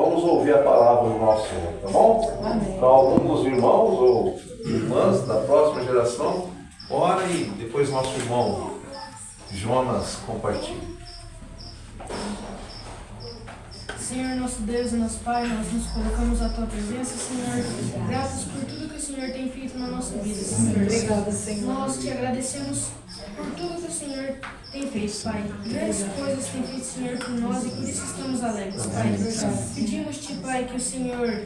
vamos ouvir a palavra do nosso Senhor, tá bom? Amém. Então, algum dos irmãos ou irmãs da próxima geração, ora e depois nosso irmão Jonas compartilha. Senhor, nosso Deus e nosso Pai, nós nos colocamos à Tua presença, Senhor, gratos por tudo que o Senhor tem feito na nossa vida, Senhor. Obrigada, Senhor. Nós te agradecemos por tudo que o Senhor tem feito, Pai. Grandes coisas tem feito, Senhor, por nós e por isso estamos alegres, Pai. Pedimos-te, Pai, que o Senhor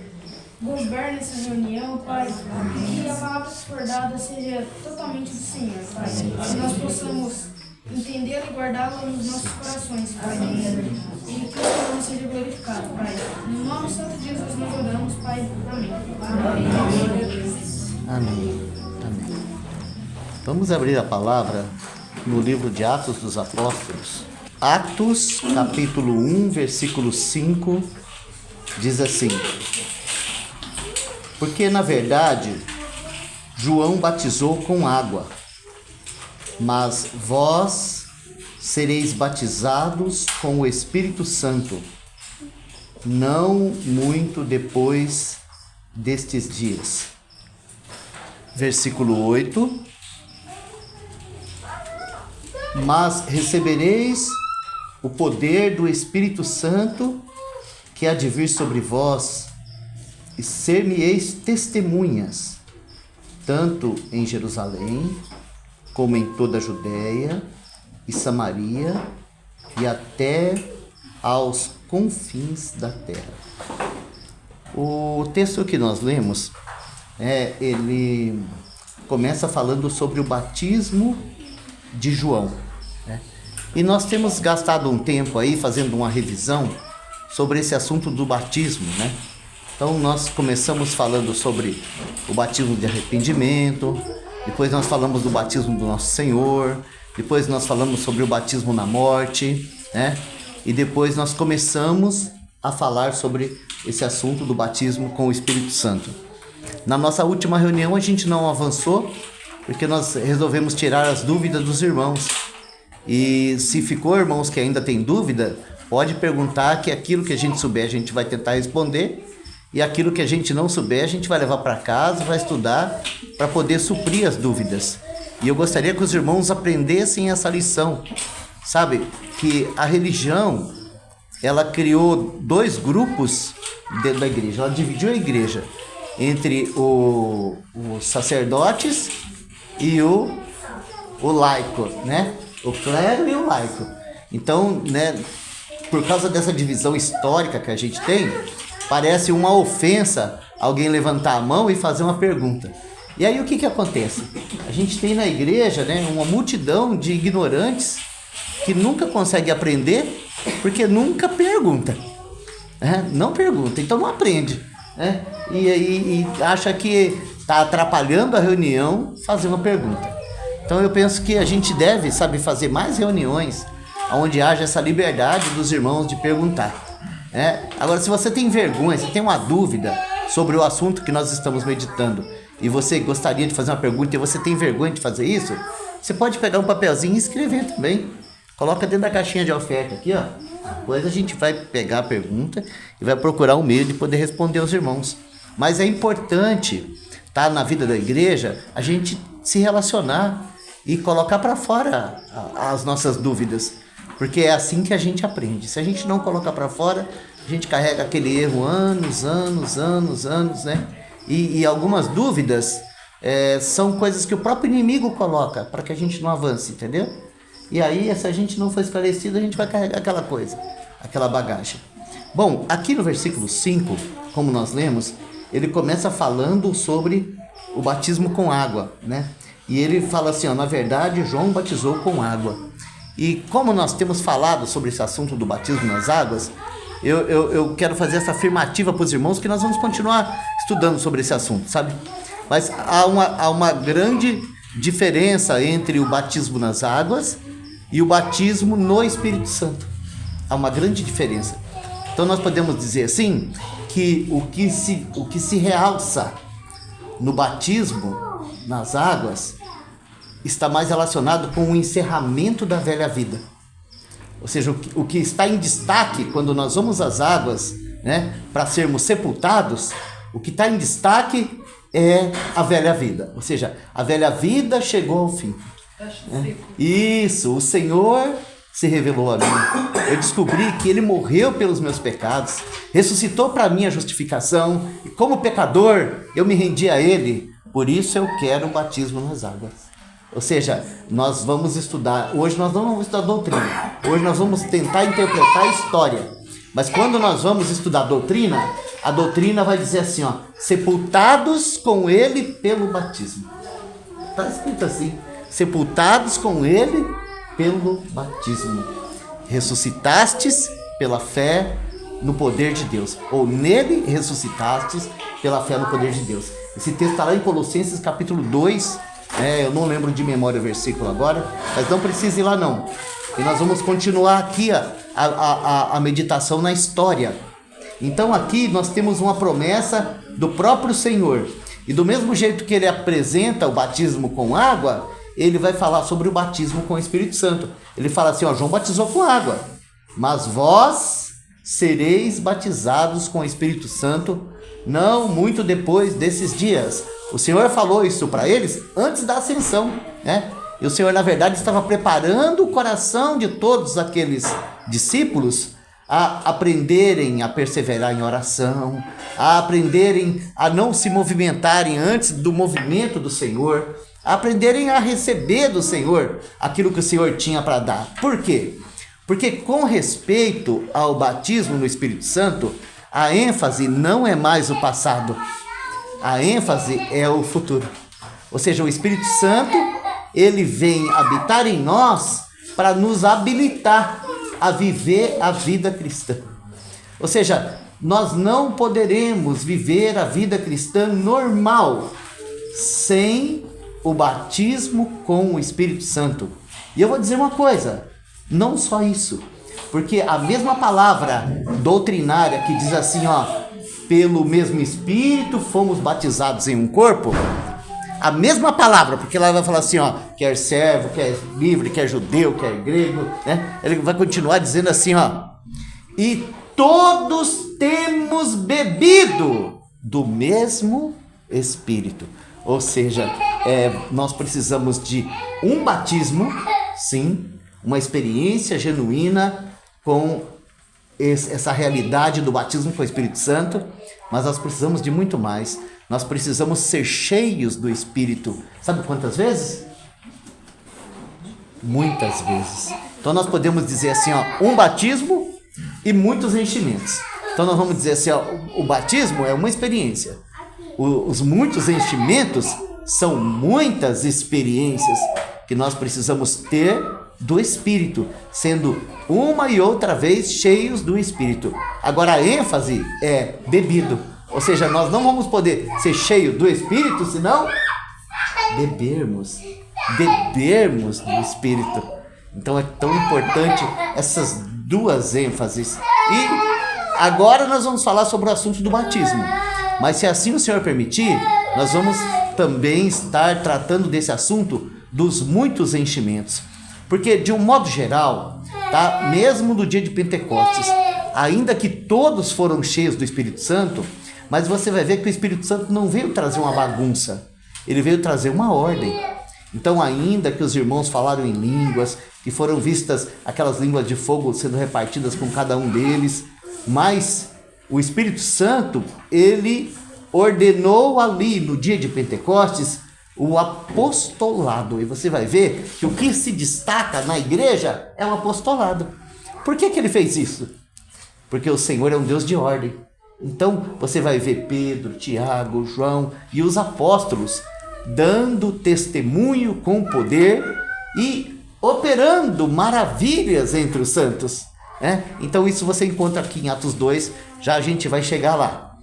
governe essa reunião, Pai, que a palavra que for dada seja totalmente do Senhor, Pai. Que nós possamos entendê-la e guardá-la nos nossos corações, Pai. E que o Senhor seja glorificado, Pai. No nome santo de Jesus nós oramos, Pai. Amém. Amém. Amém. Vamos abrir a palavra no livro de Atos dos Apóstolos. Atos, capítulo 1, versículo 5, diz assim: porque, na verdade, João batizou com água, mas vós sereis batizados com o Espírito Santo, não muito depois destes dias. Versículo 8: mas recebereis o poder do Espírito Santo que há de vir sobre vós, e ser-me-eis testemunhas, tanto em Jerusalém, como em toda a Judéia e Samaria, e até aos confins da terra. O texto que nós lemos, ele começa falando sobre o batismo de João, né? E nós temos gastado um tempo aí fazendo uma revisão sobre esse assunto do batismo, né? Então nós começamos falando sobre o batismo de arrependimento, depois nós falamos do batismo do nosso Senhor, depois nós falamos sobre o batismo na morte, né? E depois nós começamos a falar sobre esse assunto do batismo com o Espírito Santo. Na nossa última reunião a gente não avançou, porque nós resolvemos tirar as dúvidas dos irmãos. E se ficou, irmãos, que ainda tem dúvida, pode perguntar, que aquilo que a gente souber a gente vai tentar responder, e aquilo que a gente não souber a gente vai levar para casa, vai estudar para poder suprir as dúvidas. E eu gostaria que os irmãos aprendessem essa lição, sabe? Que a religião, ela criou dois grupos dentro da igreja, ela dividiu a igreja entre os sacerdotes e o laico, né? O clero e o laico. Então, né, por causa dessa divisão histórica que a gente tem, parece uma ofensa alguém levantar a mão e fazer uma pergunta. E aí o que acontece? A gente tem na igreja, né, uma multidão de ignorantes que nunca consegue aprender porque nunca pergunta. Não pergunta, então não aprende. E acha que está atrapalhando a reunião fazer uma pergunta. Então eu penso que a gente deve, fazer mais reuniões onde haja essa liberdade dos irmãos de perguntar. Agora, se você tem vergonha, se tem uma dúvida sobre o assunto que nós estamos meditando e você gostaria de fazer uma pergunta e você tem vergonha de fazer isso, você pode pegar um papelzinho e escrever também. Coloca dentro da caixinha de oferta aqui, ó. Depois a gente vai pegar a pergunta e vai procurar um meio de poder responder aos irmãos. Mas é importante, na vida da igreja, a gente se relacionar e colocar para fora as nossas dúvidas, porque é assim que a gente aprende. Se a gente não colocar para fora, a gente carrega aquele erro anos, né? E algumas dúvidas são coisas que o próprio inimigo coloca para que a gente não avance, entendeu? E aí, se a gente não for esclarecido, a gente vai carregar aquela coisa, aquela bagagem. Bom, aqui no versículo 5, como nós lemos, ele começa falando sobre o batismo com água, né? E ele fala assim, na verdade, João batizou com água. E como nós temos falado sobre esse assunto do batismo nas águas, eu quero fazer essa afirmativa para os irmãos que nós vamos continuar estudando sobre esse assunto, sabe? Mas há uma grande diferença entre o batismo nas águas e o batismo no Espírito Santo. Há uma grande diferença. Então nós podemos dizer assim, que o que se realça no batismo nas águas está mais relacionado com o encerramento da velha vida. Ou seja, o que está em destaque quando nós vamos às águas né, para sermos sepultados, o que está em destaque é a velha vida. Ou seja, a velha vida chegou ao fim. Isso, o Senhor se revelou a mim. Eu descobri que Ele morreu pelos meus pecados, ressuscitou para mim a justificação, e como pecador eu me rendi a Ele. Por isso eu quero o batismo nas águas. Ou seja, nós vamos estudar, hoje nós não vamos estudar doutrina, hoje nós vamos tentar interpretar a história. Mas quando nós vamos estudar a doutrina vai dizer assim, ó, sepultados com Ele pelo batismo. Está escrito assim, sepultados com Ele pelo batismo. Ressuscitastes pela fé no poder de Deus. Ou nele ressuscitastes pela fé no poder de Deus. Esse texto está lá em Colossenses capítulo 2. Eu não lembro de memória o versículo agora, mas não precisa ir lá não. E nós vamos continuar aqui a meditação na história. Então aqui nós temos uma promessa do próprio Senhor. E do mesmo jeito que Ele apresenta o batismo com água, Ele vai falar sobre o batismo com o Espírito Santo. Ele fala assim, ó, João batizou com água, mas vós sereis batizados com o Espírito Santo não muito depois desses dias. O Senhor falou isso para eles antes da ascensão, né? E o Senhor, na verdade, estava preparando o coração de todos aqueles discípulos a aprenderem a perseverar em oração, a aprenderem a não se movimentarem antes do movimento do Senhor, a aprenderem a receber do Senhor aquilo que o Senhor tinha para dar. Por quê? Porque com respeito ao batismo no Espírito Santo, a ênfase não é mais o passado, a ênfase é o futuro. Ou seja, o Espírito Santo, ele vem habitar em nós para nos habilitar a viver a vida cristã. Ou seja, nós não poderemos viver a vida cristã normal sem o batismo com o Espírito Santo. E eu vou dizer uma coisa, não só isso, porque a mesma palavra doutrinária que diz assim, ó, pelo mesmo Espírito fomos batizados em um corpo, a mesma palavra, porque ela vai falar assim, ó, quer servo, quer livre, quer judeu, quer grego, né? Ele vai continuar dizendo assim, ó, e todos temos bebido do mesmo Espírito. Ou seja, nós precisamos de um batismo, sim, uma experiência genuína com essa realidade do batismo com o Espírito Santo, mas nós precisamos de muito mais. Nós precisamos ser cheios do Espírito. Sabe quantas vezes? Muitas vezes. Então nós podemos dizer assim, ó, um batismo e muitos enchimentos. Então nós vamos dizer assim, ó, o batismo é uma experiência. Os muitos enchimentos são muitas experiências que nós precisamos ter do Espírito, sendo uma e outra vez cheios do Espírito. Agora a ênfase é bebido, ou seja, nós não vamos poder ser cheios do Espírito se não bebermos do Espírito. Então é tão importante essas duas ênfases. E agora nós vamos falar sobre o assunto do batismo, mas se assim o Senhor permitir, nós vamos também estar tratando desse assunto dos muitos enchimentos. Porque, de um modo geral, tá? Mesmo no dia de Pentecostes, ainda que todos foram cheios do Espírito Santo, mas você vai ver que o Espírito Santo não veio trazer uma bagunça, ele veio trazer uma ordem. Então, ainda que os irmãos falaram em línguas, que foram vistas aquelas línguas de fogo sendo repartidas com cada um deles, mas o Espírito Santo, ele ordenou ali no dia de Pentecostes o apostolado. E você vai ver que o que se destaca na igreja é o apostolado. Por que ele fez isso? Porque o Senhor é um Deus de ordem. Então você vai ver Pedro, Tiago, João e os apóstolos dando testemunho com poder e operando maravilhas entre os santos, né? Então isso você encontra aqui em Atos 2, já a gente vai chegar lá.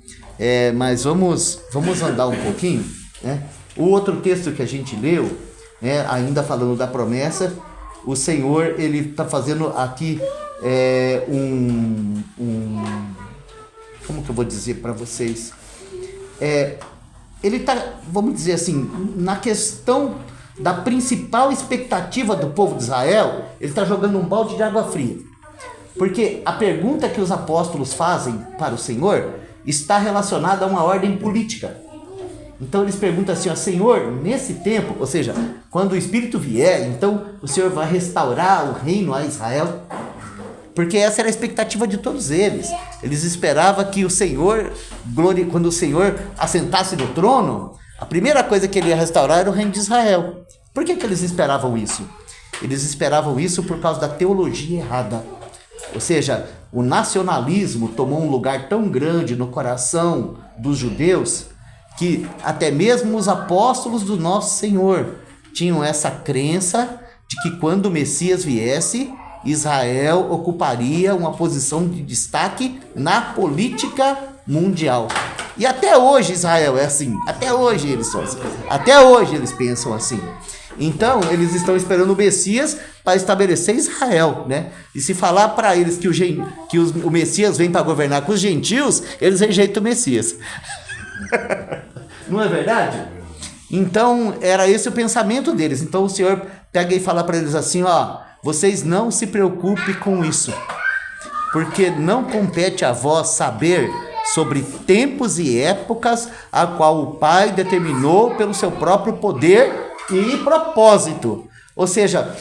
Mas vamos andar um pouquinho, né? O outro texto que a gente leu, né, ainda falando da promessa, o Senhor, ele está fazendo aqui como que eu vou dizer para vocês? Ele está, vamos dizer assim, na questão da principal expectativa do povo de Israel, ele está jogando um balde de água fria. Porque a pergunta que os apóstolos fazem para o Senhor está relacionada a uma ordem política. Então eles perguntam assim, ó, Senhor, nesse tempo, ou seja, quando o Espírito vier, então o Senhor vai restaurar o reino a Israel? Porque essa era a expectativa de todos eles. Eles esperavam que o Senhor, quando o Senhor assentasse no trono, a primeira coisa que ele ia restaurar era o reino de Israel. Por que eles esperavam isso? Eles esperavam isso por causa da teologia errada. Ou seja, o nacionalismo tomou um lugar tão grande no coração dos judeus que até mesmo os apóstolos do nosso Senhor tinham essa crença de que quando o Messias viesse, Israel ocuparia uma posição de destaque na política mundial. E até hoje Israel é assim, até hoje eles são assim, até hoje eles pensam assim. Então eles estão esperando o Messias para estabelecer Israel, né? E se falar para eles que o Messias vem para governar com os gentios, eles rejeitam o Messias. Não é verdade? Então era esse o pensamento deles. Então o Senhor pega e fala para eles assim, ó, vocês não se preocupem com isso, porque não compete a vós saber sobre tempos e épocas a qual o Pai determinou pelo seu próprio poder e propósito. Ou seja,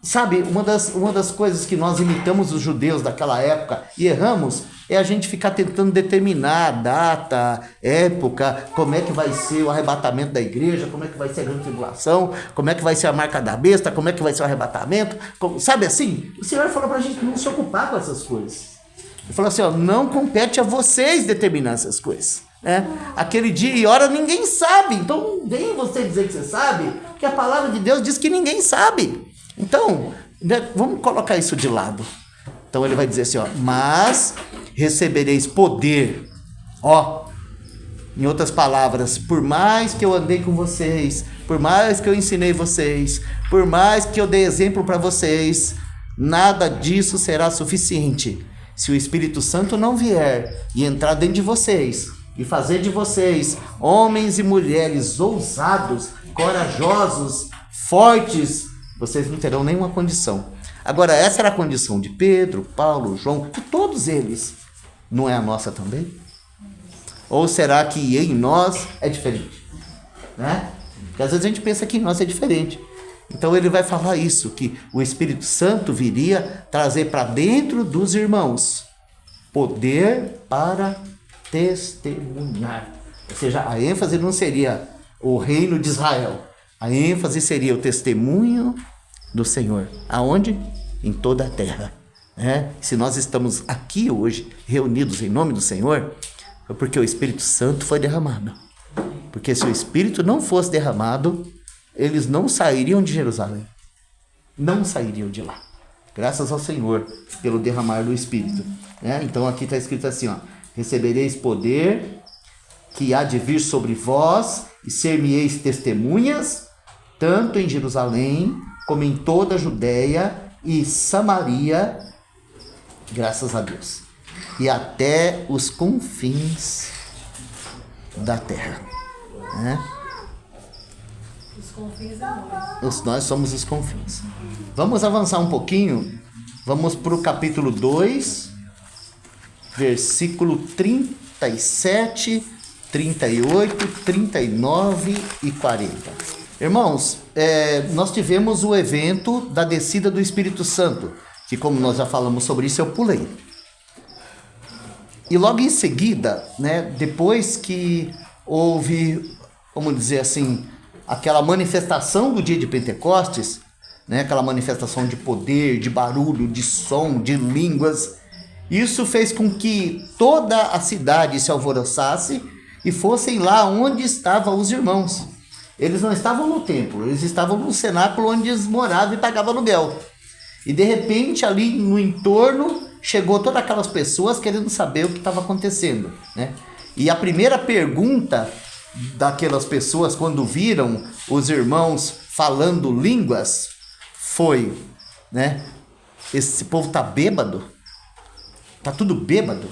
sabe, uma das coisas que nós imitamos os judeus daquela época e erramos é a gente ficar tentando determinar a data, época, como é que vai ser o arrebatamento da igreja, como é que vai ser a grande tribulação, como é que vai ser a marca da besta, como é que vai ser o arrebatamento, sabe assim? O Senhor falou pra gente não se ocupar com essas coisas. Ele falou assim, ó, não compete a vocês determinar essas coisas, né? Aquele dia e hora ninguém sabe, então não vem você dizer que você sabe, porque a palavra de Deus diz que ninguém sabe. Então, né, vamos colocar isso de lado. Então ele vai dizer assim, ó, mas recebereis poder, ó, em outras palavras, por mais que eu andei com vocês, por mais que eu ensinei vocês, por mais que eu dei exemplo para vocês, nada disso será suficiente se o Espírito Santo não vier e entrar dentro de vocês e fazer de vocês homens e mulheres ousados, corajosos, fortes. Vocês não terão nenhuma condição. Agora, essa era a condição de Pedro, Paulo, João, de todos eles. Não é a nossa também? Ou será que em nós é diferente? Né? Porque às vezes a gente pensa que em nós é diferente. Então ele vai falar isso, que o Espírito Santo viria trazer para dentro dos irmãos poder para testemunhar. Ou seja, a ênfase não seria o reino de Israel. A ênfase seria o testemunho do Senhor. Aonde? Em toda a terra. Se nós estamos aqui hoje, reunidos em nome do Senhor, foi porque o Espírito Santo foi derramado. Porque se o Espírito não fosse derramado, eles não sairiam de Jerusalém. Não sairiam de lá. Graças ao Senhor pelo derramar do Espírito. Então aqui está escrito assim, ó, recebereis poder que há de vir sobre vós e ser-me-eis testemunhas, tanto em Jerusalém, como em toda a Judéia e Samaria, graças a Deus, e até os confins da terra. Os confins é nós. Nós somos os confins. Vamos avançar um pouquinho, vamos para o capítulo 2, versículo 37, 38, 39 e 40. Irmãos, nós tivemos o evento da descida do Espírito Santo, que como nós já falamos sobre isso, eu pulei. E logo em seguida, depois que houve, vamos dizer assim, aquela manifestação do dia de Pentecostes, aquela manifestação de poder, de barulho, de som, de línguas, isso fez com que toda a cidade se alvoroçasse e fossem lá onde estavam os irmãos. Eles não estavam no templo, eles estavam no cenáculo onde eles moravam e pagavam aluguel. E de repente ali no entorno chegou todas aquelas pessoas querendo saber o que estava acontecendo. E a primeira pergunta daquelas pessoas quando viram os irmãos falando línguas foi, esse povo está bêbado? Está tudo bêbado?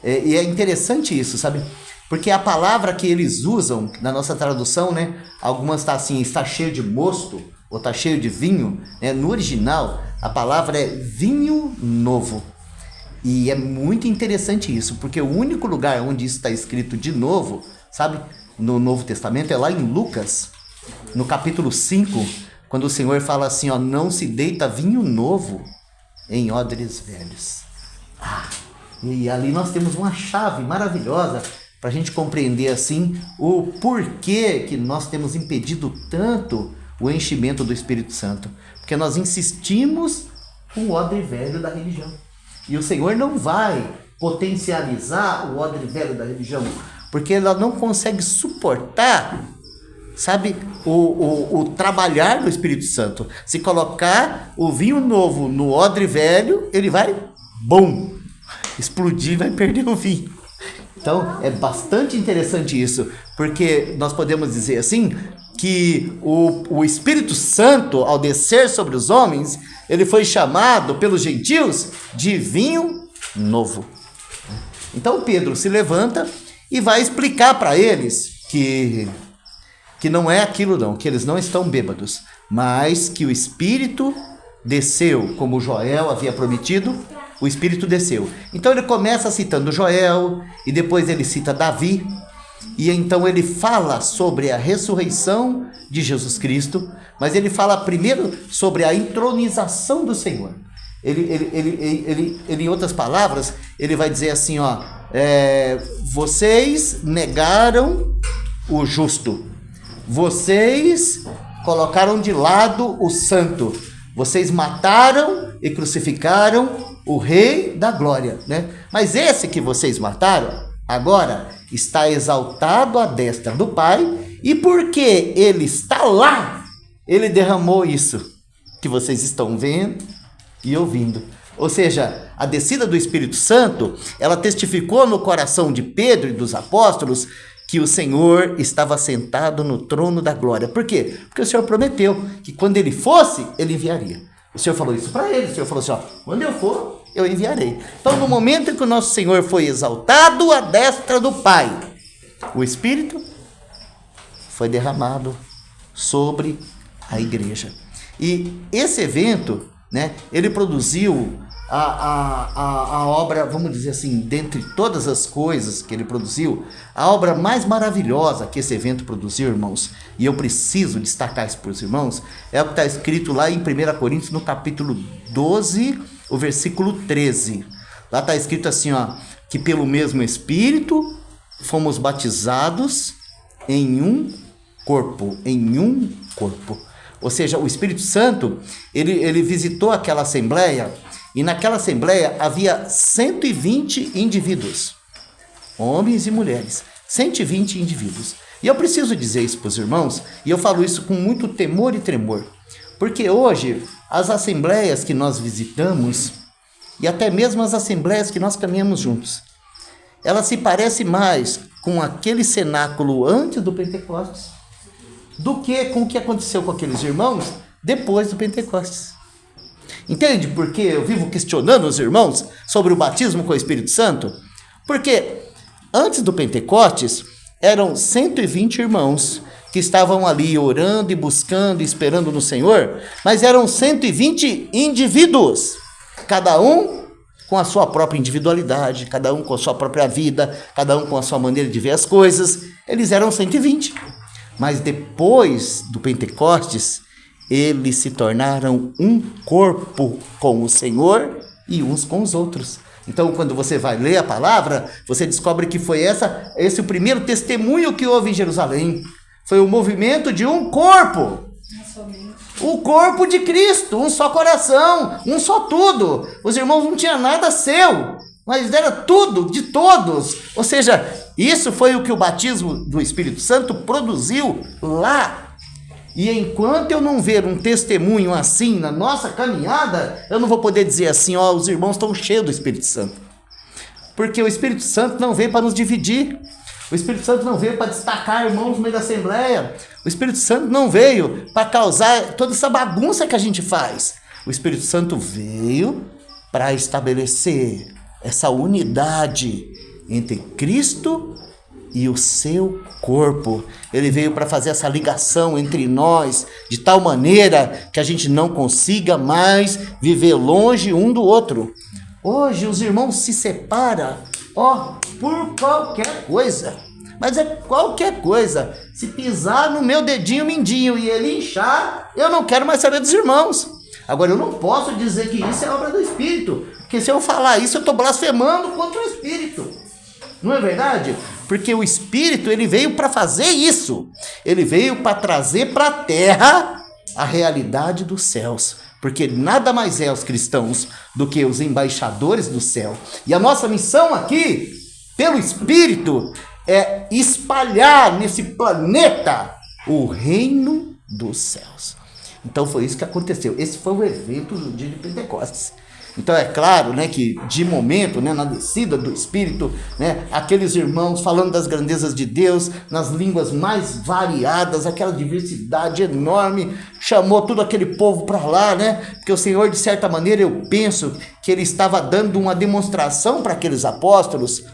E é interessante isso, sabe? Porque a palavra que eles usam na nossa tradução, algumas está assim, está cheio de mosto, ou está cheio de vinho, né? No original, a palavra é vinho novo. E é muito interessante isso, porque o único lugar onde isso está escrito de novo, sabe, no Novo Testamento, é lá em Lucas, no capítulo 5, quando o Senhor fala assim, ó, não se deita vinho novo em odres velhos. E ali nós temos uma chave maravilhosa para a gente compreender assim o porquê que nós temos impedido tanto o enchimento do Espírito Santo. Porque nós insistimos com o odre velho da religião. E o Senhor não vai potencializar o odre velho da religião, porque ela não consegue suportar, sabe, o trabalhar do Espírito Santo. Se colocar o vinho novo no odre velho, ele vai, bom, explodir e vai perder o vinho. Então, é bastante interessante isso, porque nós podemos dizer assim, que o Espírito Santo, ao descer sobre os homens, ele foi chamado pelos gentios de vinho novo. Então Pedro se levanta e vai explicar para eles que não é aquilo não, que eles não estão bêbados, mas que o Espírito desceu, como Joel havia prometido, o Espírito desceu. Então ele começa citando Joel, e depois ele cita Davi, e então ele fala sobre a ressurreição de Jesus Cristo, mas ele fala primeiro sobre a entronização do Senhor. Ele em outras palavras, ele vai dizer assim, ó, vocês negaram o justo, vocês colocaram de lado o santo, vocês mataram e crucificaram o Rei da Glória, né? Mas esse que vocês mataram, agora está exaltado à destra do Pai, e porque ele está lá, ele derramou isso que vocês estão vendo e ouvindo. Ou seja, a descida do Espírito Santo, ela testificou no coração de Pedro e dos apóstolos que o Senhor estava sentado no trono da glória. Por quê? Porque o Senhor prometeu que quando ele fosse, ele enviaria. O Senhor falou isso para ele, o Senhor falou assim, ó, quando eu for, eu enviarei. Então, no momento em que o nosso Senhor foi exaltado à destra do Pai, o Espírito foi derramado sobre a igreja. E esse evento, né, ele produziu a obra, vamos dizer assim, dentre todas as coisas que ele produziu, a obra mais maravilhosa que esse evento produziu, irmãos, e eu preciso destacar isso para os irmãos, é o que está escrito lá em 1 Coríntios, no capítulo 12, o versículo 13. Lá está escrito assim, ó, que pelo mesmo Espírito fomos batizados em um corpo, Ou seja, o Espírito Santo, ele visitou aquela assembleia, e naquela assembleia havia 120 indivíduos, homens e mulheres, 120 indivíduos. E eu preciso dizer isso para os irmãos, e eu falo isso com muito temor e tremor, porque hoje as assembleias que nós visitamos, e até mesmo as assembleias que nós caminhamos juntos, elas se parecem mais com aquele cenáculo antes do Pentecostes do que com o que aconteceu com aqueles irmãos depois do Pentecostes. Entende por que eu vivo questionando os irmãos sobre o batismo com o Espírito Santo? Porque antes do Pentecostes eram 120 irmãos que estavam ali orando e buscando e esperando no Senhor, mas eram 120 indivíduos, cada um com a sua própria individualidade, cada um com a sua própria vida, cada um com a sua maneira de ver as coisas. Eles eram 120. Mas depois do Pentecostes, eles se tornaram um corpo com o Senhor e uns com os outros. Então, quando você vai ler a palavra, você descobre que foi esse o primeiro testemunho que houve em Jerusalém. Foi o movimento de um corpo. O corpo de Cristo, um só coração, um só tudo. Os irmãos não tinham nada seu, mas era tudo, de todos. Ou seja, isso foi o que o batismo do Espírito Santo produziu lá. E enquanto eu não ver um testemunho assim na nossa caminhada, eu não vou poder dizer assim, ó, os irmãos estão cheios do Espírito Santo. Porque o Espírito Santo não veio para nos dividir. O Espírito Santo não veio para destacar irmãos no meio da assembleia. O Espírito Santo não veio para causar toda essa bagunça que a gente faz. O Espírito Santo veio para estabelecer essa unidade entre Cristo e o seu corpo. Ele veio para fazer essa ligação entre nós, de tal maneira que a gente não consiga mais viver longe um do outro. Hoje os irmãos se separam, por qualquer coisa. Mas é qualquer coisa. Se pisar no meu dedinho mindinho e ele inchar, eu não quero mais saber dos irmãos. Agora, eu não posso dizer que isso é obra do Espírito, porque se eu falar isso, eu estou blasfemando contra o Espírito. Não é verdade? Porque o Espírito, ele veio para fazer isso. Ele veio para trazer para a terra a realidade dos céus. Porque nada mais é os cristãos do que os embaixadores do céu. E a nossa missão aqui, pelo Espírito, é espalhar nesse planeta o reino dos céus. Então foi isso que aconteceu. Esse foi o evento do dia de Pentecostes. Então é claro, né, que de momento, né, na descida do Espírito, né, aqueles irmãos falando das grandezas de Deus, nas línguas mais variadas, aquela diversidade enorme, chamou todo aquele povo para lá, né, porque o Senhor, de certa maneira, eu penso que ele estava dando uma demonstração para aqueles apóstolos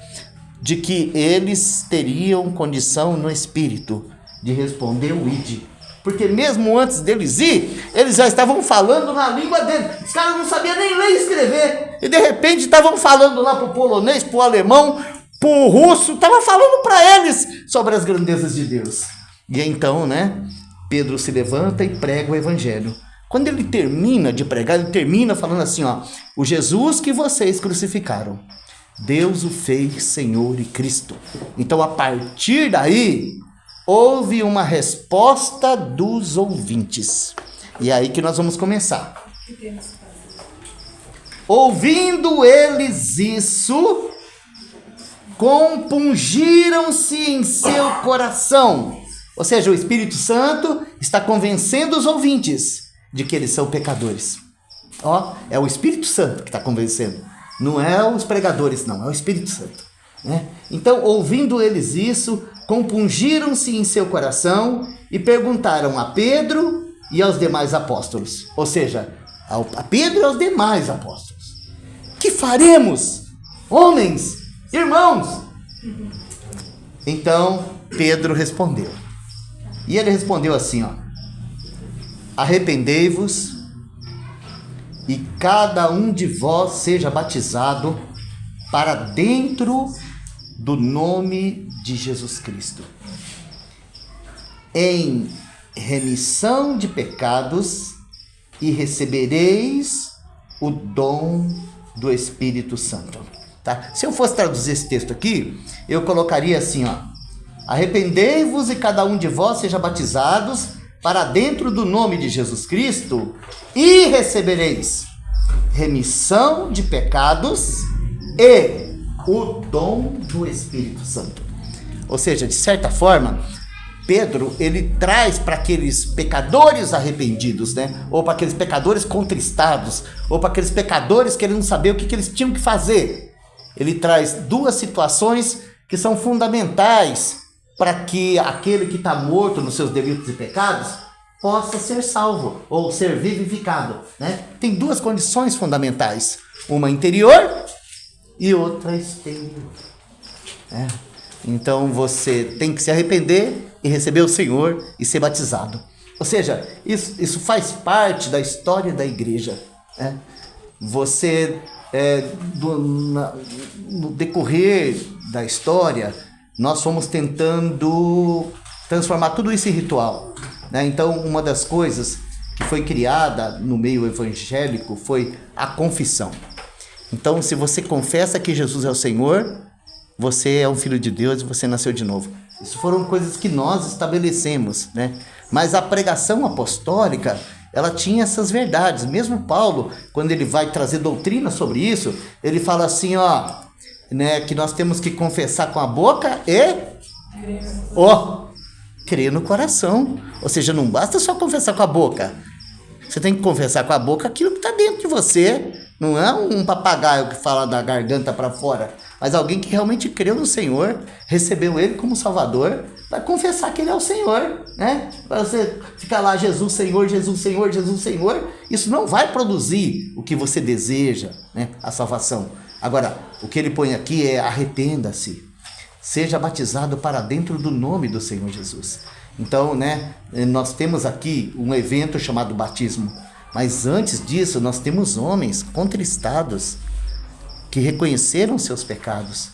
de que eles teriam condição no Espírito de responder o ide. Porque mesmo antes deles ir, eles já estavam falando na língua deles. Os caras não sabiam nem ler e escrever. E de repente estavam falando lá pro polonês, pro alemão, pro russo. Estavam falando para eles sobre as grandezas de Deus. E então, né, Pedro se levanta e prega o evangelho. Quando ele termina de pregar, ele termina falando assim, o Jesus que vocês crucificaram, Deus o fez Senhor e Cristo. Então, a partir daí, houve uma resposta dos ouvintes. E é aí que nós vamos começar. Ouvindo eles isso, compungiram-se em seu coração. Ou seja, o Espírito Santo está convencendo os ouvintes de que eles são pecadores. É o Espírito Santo que está convencendo. Não é os pregadores, não. É o Espírito Santo. Né? Então, ouvindo eles isso, compungiram-se em seu coração e perguntaram a Pedro e aos demais apóstolos. Ou seja, a Pedro e aos demais apóstolos. Que faremos, homens, irmãos? Então, Pedro respondeu. E ele respondeu assim, arrependei-vos e cada um de vós seja batizado para dentro do nome de Jesus Cristo, em remissão de pecados, e recebereis o dom do Espírito Santo. Tá? Se eu fosse traduzir esse texto aqui, eu colocaria assim, arrependei-vos e cada um de vós seja batizados para dentro do nome de Jesus Cristo, e recebereis remissão de pecados e o dom do Espírito Santo. Ou seja, de certa forma, Pedro, ele traz para aqueles pecadores arrependidos, né? Ou para aqueles pecadores contristados, ou para aqueles pecadores querendo saber o que eles tinham que fazer. Ele traz duas situações que são fundamentais para que aquele que está morto nos seus delitos e pecados possa ser salvo ou ser vivificado, né? Tem duas condições fundamentais, uma interior e outra exterior. Então você tem que se arrepender e receber o Senhor e ser batizado. Ou seja, isso faz parte da história da igreja. Você, no decorrer da história, nós fomos tentando transformar tudo isso em ritual. Então, uma das coisas que foi criada no meio evangélico foi a confissão. Então, se você confessa que Jesus é o Senhor, você é um filho de Deus e você nasceu de novo. Isso foram coisas que nós estabelecemos, né? Mas a pregação apostólica, ela tinha essas verdades. Mesmo Paulo, quando ele vai trazer doutrina sobre isso, ele fala assim, que nós temos que confessar com a boca e crer no coração. Ou seja, não basta só confessar com a boca. Você tem que confessar com a boca aquilo que está dentro de você. Não é um papagaio que fala da garganta para fora, mas alguém que realmente creu no Senhor, recebeu Ele como Salvador, vai confessar que Ele é o Senhor, né? Para você ficar lá, Jesus, Senhor, Jesus, Senhor, Jesus, Senhor, isso não vai produzir o que você deseja, né? A salvação. Agora, o que ele põe aqui é arrependa-se. seja batizado para dentro do nome do Senhor Jesus. Então, né, nós temos aqui um evento chamado batismo, mas antes disso nós temos homens contristados que reconheceram seus pecados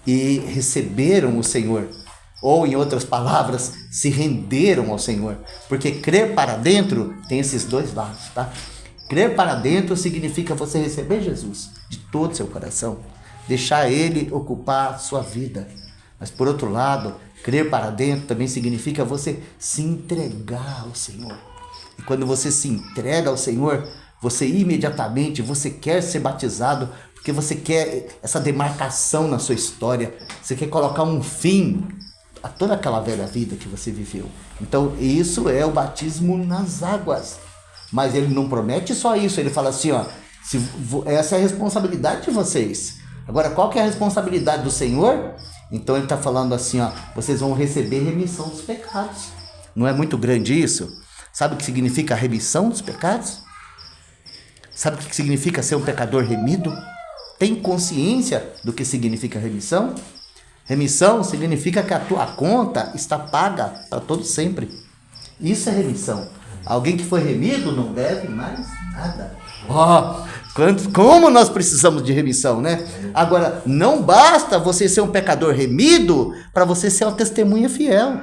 e receberam o Senhor, ou em outras palavras, se renderam ao Senhor, porque crer para dentro tem esses dois lados, tá? Crer para dentro significa você receber Jesus de todo o seu coração, deixar Ele ocupar a sua vida. Mas por outro lado, crer para dentro também significa você se entregar ao Senhor. E quando você se entrega ao Senhor, você imediatamente, você quer ser batizado, porque você quer essa demarcação na sua história, você quer colocar um fim a toda aquela velha vida que você viveu. Então isso é o batismo nas águas. Mas ele não promete só isso, ele fala assim, ó, essa é a responsabilidade de vocês. Agora, qual que é a responsabilidade do Senhor? Então ele está falando assim, ó, vocês vão receber remissão dos pecados. Não é muito grande isso? Sabe o que significa remissão dos pecados? Sabe o que significa ser um pecador remido? Tem consciência do que significa remissão? Remissão significa que a tua conta está paga para todo sempre. Isso é remissão. Alguém que foi remido não deve mais nada. Como nós precisamos de remissão, né? Agora, não basta você ser um pecador remido para você ser uma testemunha fiel.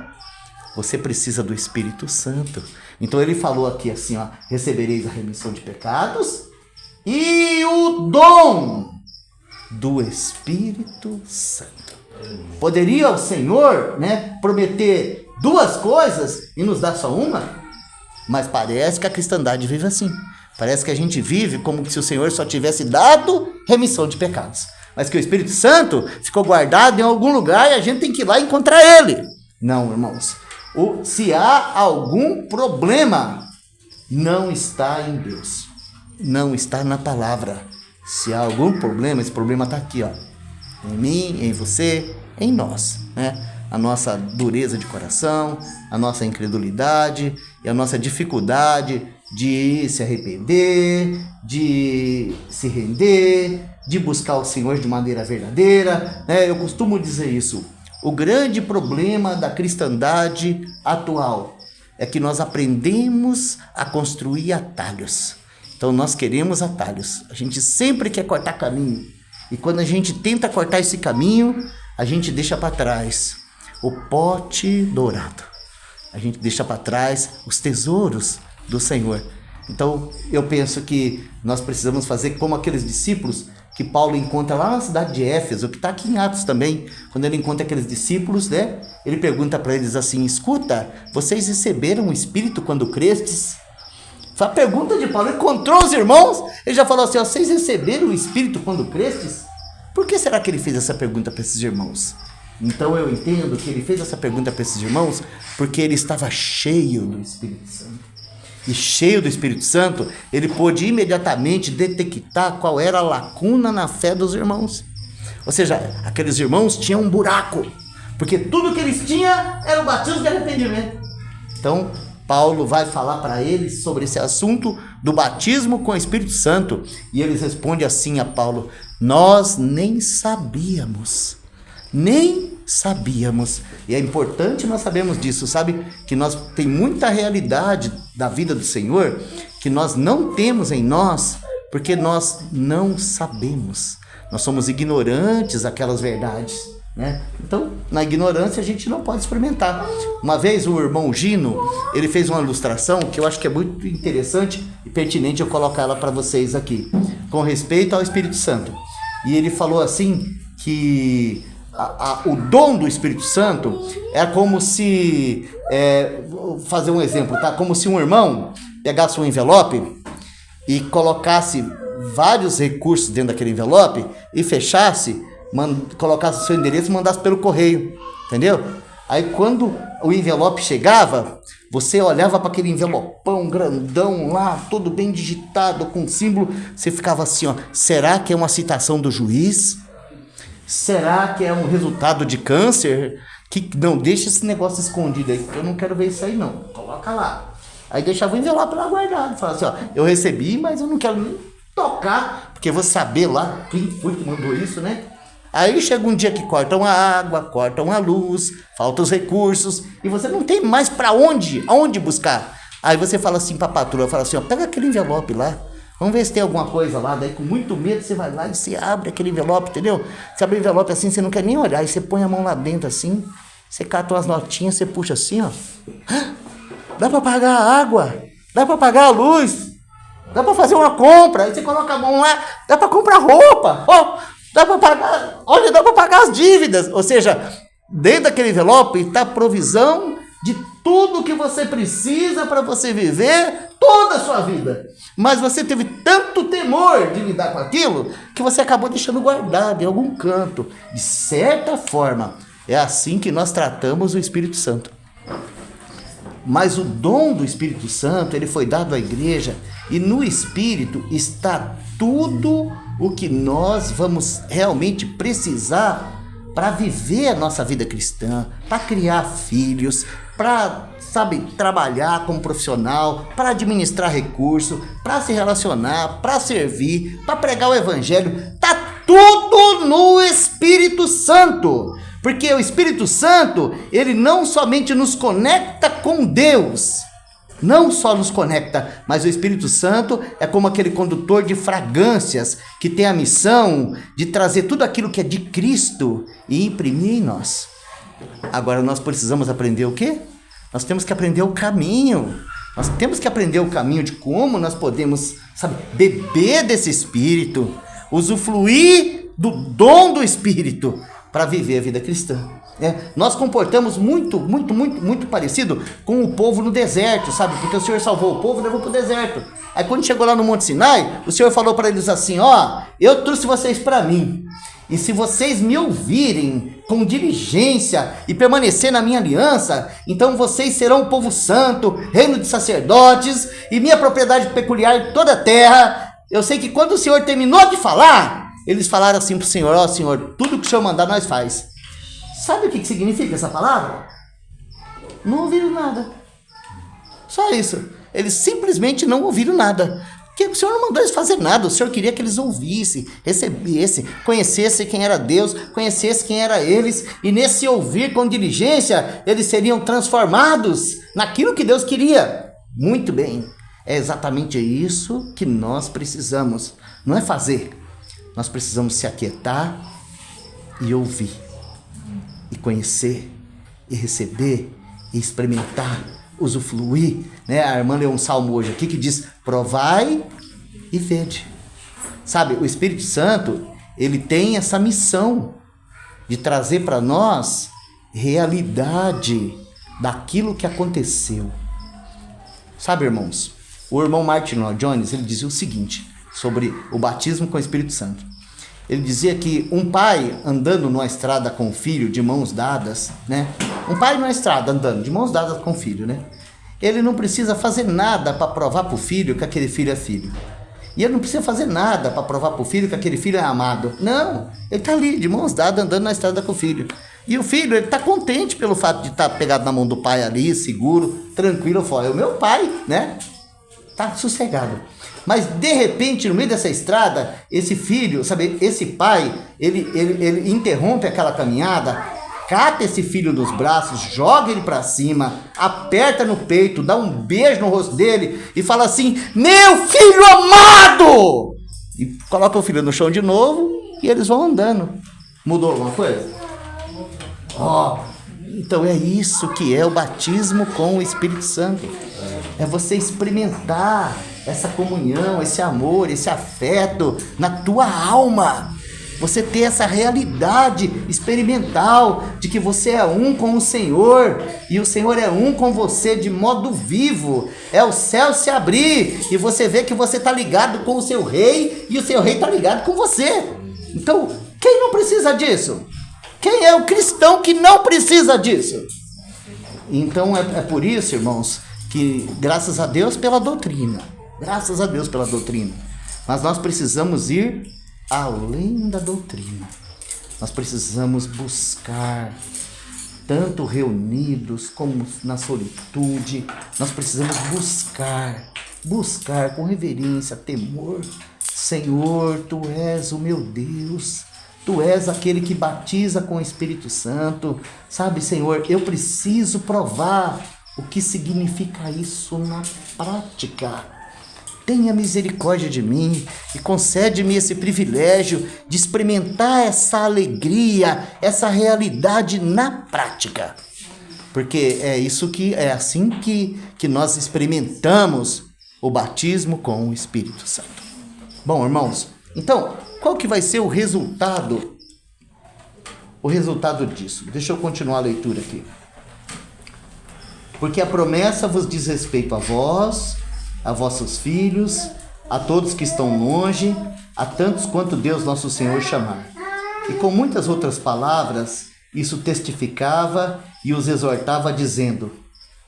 Você precisa do Espírito Santo. Então ele falou aqui assim, ó, recebereis a remissão de pecados e o dom do Espírito Santo. Poderia o Senhor, né, prometer duas coisas e nos dar só uma? Mas parece que a cristandade vive assim. Parece que a gente vive como se o Senhor só tivesse dado remissão de pecados, mas que o Espírito Santo ficou guardado em algum lugar e a gente tem que ir lá encontrar ele. Não, irmãos. Se há algum problema, não está em Deus, não está na palavra. Se há algum problema, esse problema está aqui, ó, em mim, em você, em nós, né? A nossa dureza de coração, a nossa incredulidade e a nossa dificuldade de se arrepender, de se render, de buscar o Senhor de maneira verdadeira, né? Eu costumo dizer isso. O grande problema da cristandade atual é que nós aprendemos a construir atalhos. Então nós queremos atalhos. A gente sempre quer cortar caminho. E quando a gente tenta cortar esse caminho, a gente deixa para trás o pote dourado. A gente deixa para trás os tesouros do Senhor. Então eu penso que nós precisamos fazer como aqueles discípulos que Paulo encontra lá na cidade de Éfeso, que está aqui em Atos também. Quando ele encontra aqueles discípulos, né, ele pergunta para eles assim, escuta, vocês receberam o Espírito quando crestes? Foi a pergunta de Paulo. Ele encontrou os irmãos, ele já falou assim, ó, vocês receberam o Espírito quando crestes? Por que será que ele fez essa pergunta para esses irmãos? Então eu entendo que ele fez essa pergunta para esses irmãos porque ele estava cheio do Espírito Santo. E cheio do Espírito Santo, ele pôde imediatamente detectar qual era a lacuna na fé dos irmãos. Ou seja, aqueles irmãos tinham um buraco, porque tudo que eles tinham era o batismo de arrependimento. Então Paulo vai falar para eles sobre esse assunto do batismo com o Espírito Santo. E eles respondem assim a Paulo, nós nem sabíamos. E é importante nós sabermos disso, sabe? Que nós tem muita realidade da vida do Senhor que nós não temos em nós, porque nós não sabemos. Nós somos ignorantes daquelas verdades, né? Então, na ignorância a gente não pode experimentar. Uma vez o irmão Gino, ele fez uma ilustração que eu acho que é muito interessante e pertinente eu colocar ela para vocês aqui, com respeito ao Espírito Santo. E ele falou assim que o dom do Espírito Santo é como se, vou fazer um exemplo, tá? Como se um irmão pegasse um envelope e colocasse vários recursos dentro daquele envelope e fechasse, colocasse o seu endereço e mandasse pelo correio, entendeu? Aí quando o envelope chegava, você olhava para aquele envelopão grandão lá, todo bem digitado, com símbolo, você ficava assim, ó, será que é uma citação do juiz? Será que é um resultado de câncer? Que não, deixa esse negócio escondido aí, eu não quero ver isso aí não, coloca lá. Aí deixava o envelope lá guardado, falava assim, ó, eu recebi, mas eu não quero nem tocar, porque eu vou saber lá quem foi que mandou isso, né? Aí chega um dia que cortam a água, cortam a luz, faltam os recursos, e você não tem mais para aonde buscar. Aí você fala assim para a patroa, fala assim, ó, pega aquele envelope lá, vamos ver se tem alguma coisa lá. Daí com muito medo você vai lá e você abre aquele envelope, entendeu? Você abre o envelope assim, você não quer nem olhar, aí você põe a mão lá dentro assim, você cata umas notinhas, você puxa assim, ó. Dá para pagar a água, dá para pagar a luz, dá para fazer uma compra. Aí você coloca a mão lá, dá para comprar roupa, ó, dá para pagar, olha, dá para pagar as dívidas. Ou seja, dentro daquele envelope está a provisão de tudo que você precisa para você viver toda a sua vida. Mas você teve tanto temor de lidar com aquilo que você acabou deixando guardado em algum canto. De certa forma, é assim que nós tratamos o Espírito Santo. Mas o dom do Espírito Santo, ele foi dado à igreja, e no Espírito está tudo o que nós vamos realmente precisar para viver a nossa vida cristã, para criar filhos, para, trabalhar como profissional, para administrar recursos, para se relacionar, para servir, para pregar o evangelho. Está tudo no Espírito Santo. Porque o Espírito Santo, ele não somente nos conecta com Deus, não só nos conecta, mas o Espírito Santo é como aquele condutor de fragrâncias que tem a missão de trazer tudo aquilo que é de Cristo e imprimir em nós. Agora nós precisamos aprender o quê? Nós temos que aprender o caminho. Nós temos que aprender o caminho de como nós podemos, beber desse Espírito, usufruir do dom do Espírito para viver a vida cristã. Nós comportamos muito parecido com o povo no deserto, porque o Senhor salvou o povo e levou para o deserto. Aí quando chegou lá no Monte Sinai, o Senhor falou para eles assim, ó, eu trouxe vocês para mim, e se vocês me ouvirem com diligência e permanecer na minha aliança, então vocês serão um povo santo, reino de sacerdotes e minha propriedade peculiar em toda a terra. Eu sei que quando o Senhor terminou de falar, eles falaram assim para o Senhor, ó Senhor, tudo que o Senhor mandar nós faz. Sabe o que significa essa palavra? Não ouviram nada. Só isso. Eles simplesmente não ouviram nada. Porque o Senhor não mandou eles fazer nada. O Senhor queria que eles ouvissem, recebessem, conhecessem quem era Deus, conhecessem quem era eles. E nesse ouvir com diligência, eles seriam transformados naquilo que Deus queria. Muito bem. É exatamente isso que nós precisamos. Não é fazer. Nós precisamos se aquietar e ouvir. E conhecer, e receber, e experimentar, usufruir. A irmã leu um salmo hoje aqui que diz, provai e vede. O Espírito Santo, ele tem essa missão de trazer para nós realidade daquilo que aconteceu. Irmãos, o irmão Martin Lloyd Jones, ele dizia o seguinte, sobre o batismo com o Espírito Santo. Ele dizia que um pai andando numa estrada com o filho, de mãos dadas, Um pai numa estrada andando de mãos dadas com o filho, Ele não precisa fazer nada para provar para o filho que aquele filho é filho. E ele não precisa fazer nada para provar para o filho que aquele filho é amado. Não, ele está ali, de mãos dadas, andando na estrada com o filho. E o filho, ele está contente pelo fato de estar pegado na mão do pai ali, seguro, tranquilo, fora. É o meu pai, Está sossegado. Mas de repente, no meio dessa estrada, esse filho, esse pai, ele interrompe aquela caminhada, cata esse filho nos braços, joga ele para cima, aperta no peito, dá um beijo no rosto dele e fala assim, meu filho amado! E coloca o filho no chão de novo e eles vão andando. Mudou alguma coisa? Então é isso que é o batismo com o Espírito Santo. É você experimentar essa comunhão, esse amor, esse afeto na tua alma. Você ter essa realidade experimental de que você é um com o Senhor e o Senhor é um com você de modo vivo. É o céu se abrir e você vê que você está ligado com o seu rei e o seu rei está ligado com você. Então, quem não precisa disso? Quem é o cristão que não precisa disso? Então é por isso, irmãos, que graças a Deus pela doutrina. Graças a Deus pela doutrina. Mas nós precisamos ir além da doutrina. Nós precisamos buscar, tanto reunidos como na solitude. Nós precisamos buscar com reverência, temor. Senhor, Tu és o meu Deus. Tu és aquele que batiza com o Espírito Santo. Sabe, Senhor, eu preciso provar o que significa isso na prática. Tenha misericórdia de mim e concede-me esse privilégio de experimentar essa alegria, essa realidade na prática. Porque é assim que nós experimentamos o batismo com o Espírito Santo. Bom, irmãos, então, qual que vai ser o resultado? O resultado disso. Deixa eu continuar a leitura aqui. Porque a promessa vos diz respeito a vós, a vossos filhos, a todos que estão longe, a tantos quanto Deus nosso Senhor chamar. E com muitas outras palavras, isso testificava e os exortava, dizendo: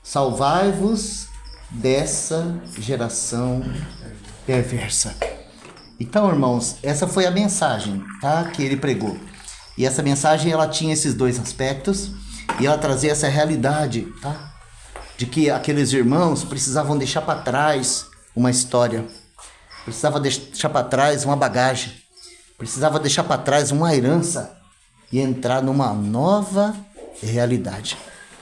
salvai-vos dessa geração perversa. Então, irmãos, essa foi a mensagem, tá, que ele pregou. E essa mensagem, ela tinha esses dois aspectos, e ela trazia essa realidade, tá, de que aqueles irmãos precisavam deixar para trás uma história, precisava deixar para trás uma bagagem, precisava deixar para trás uma herança e entrar numa nova realidade.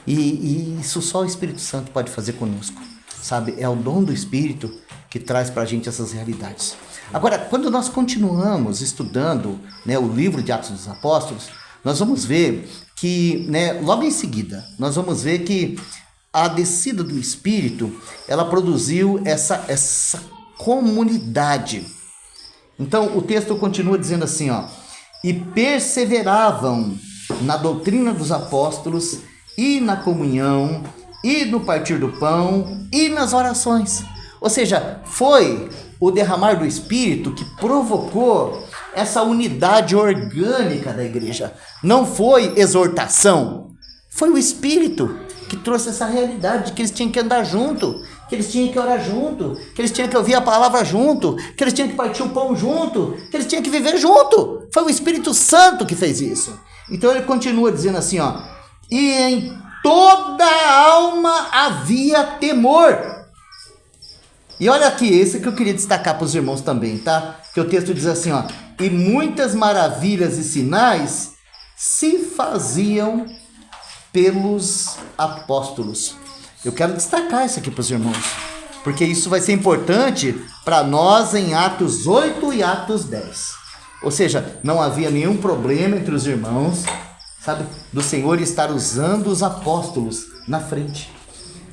E isso só o Espírito Santo pode fazer conosco, sabe? É o dom do Espírito que traz para a gente essas realidades. Agora, quando nós continuamos estudando, né, o livro de Atos dos Apóstolos, nós vamos ver que, né, logo em seguida, nós vamos ver que a descida do Espírito, ela produziu essa comunidade. Então, o texto continua dizendo assim, ó: e perseveravam na doutrina dos apóstolos, e na comunhão, e no partir do pão, e nas orações. Ou seja, foi o derramar do Espírito que provocou essa unidade orgânica da igreja. Não foi exortação, foi o Espírito que trouxe essa realidade de que eles tinham que andar junto, que eles tinham que orar junto, que eles tinham que ouvir a palavra junto, que eles tinham que partir o pão junto, que eles tinham que viver junto. Foi o Espírito Santo que fez isso. Então ele continua dizendo assim, ó: e em toda a alma havia temor. E olha aqui, esse que eu queria destacar para os irmãos também, tá? Que o texto diz assim, ó: e muitas maravilhas e sinais se faziam pelos apóstolos. Eu quero destacar isso aqui para os irmãos, porque isso vai ser importante para nós em Atos 8 e Atos 10. Ou seja, não havia nenhum problema entre os irmãos, sabe, do Senhor estar usando os apóstolos na frente.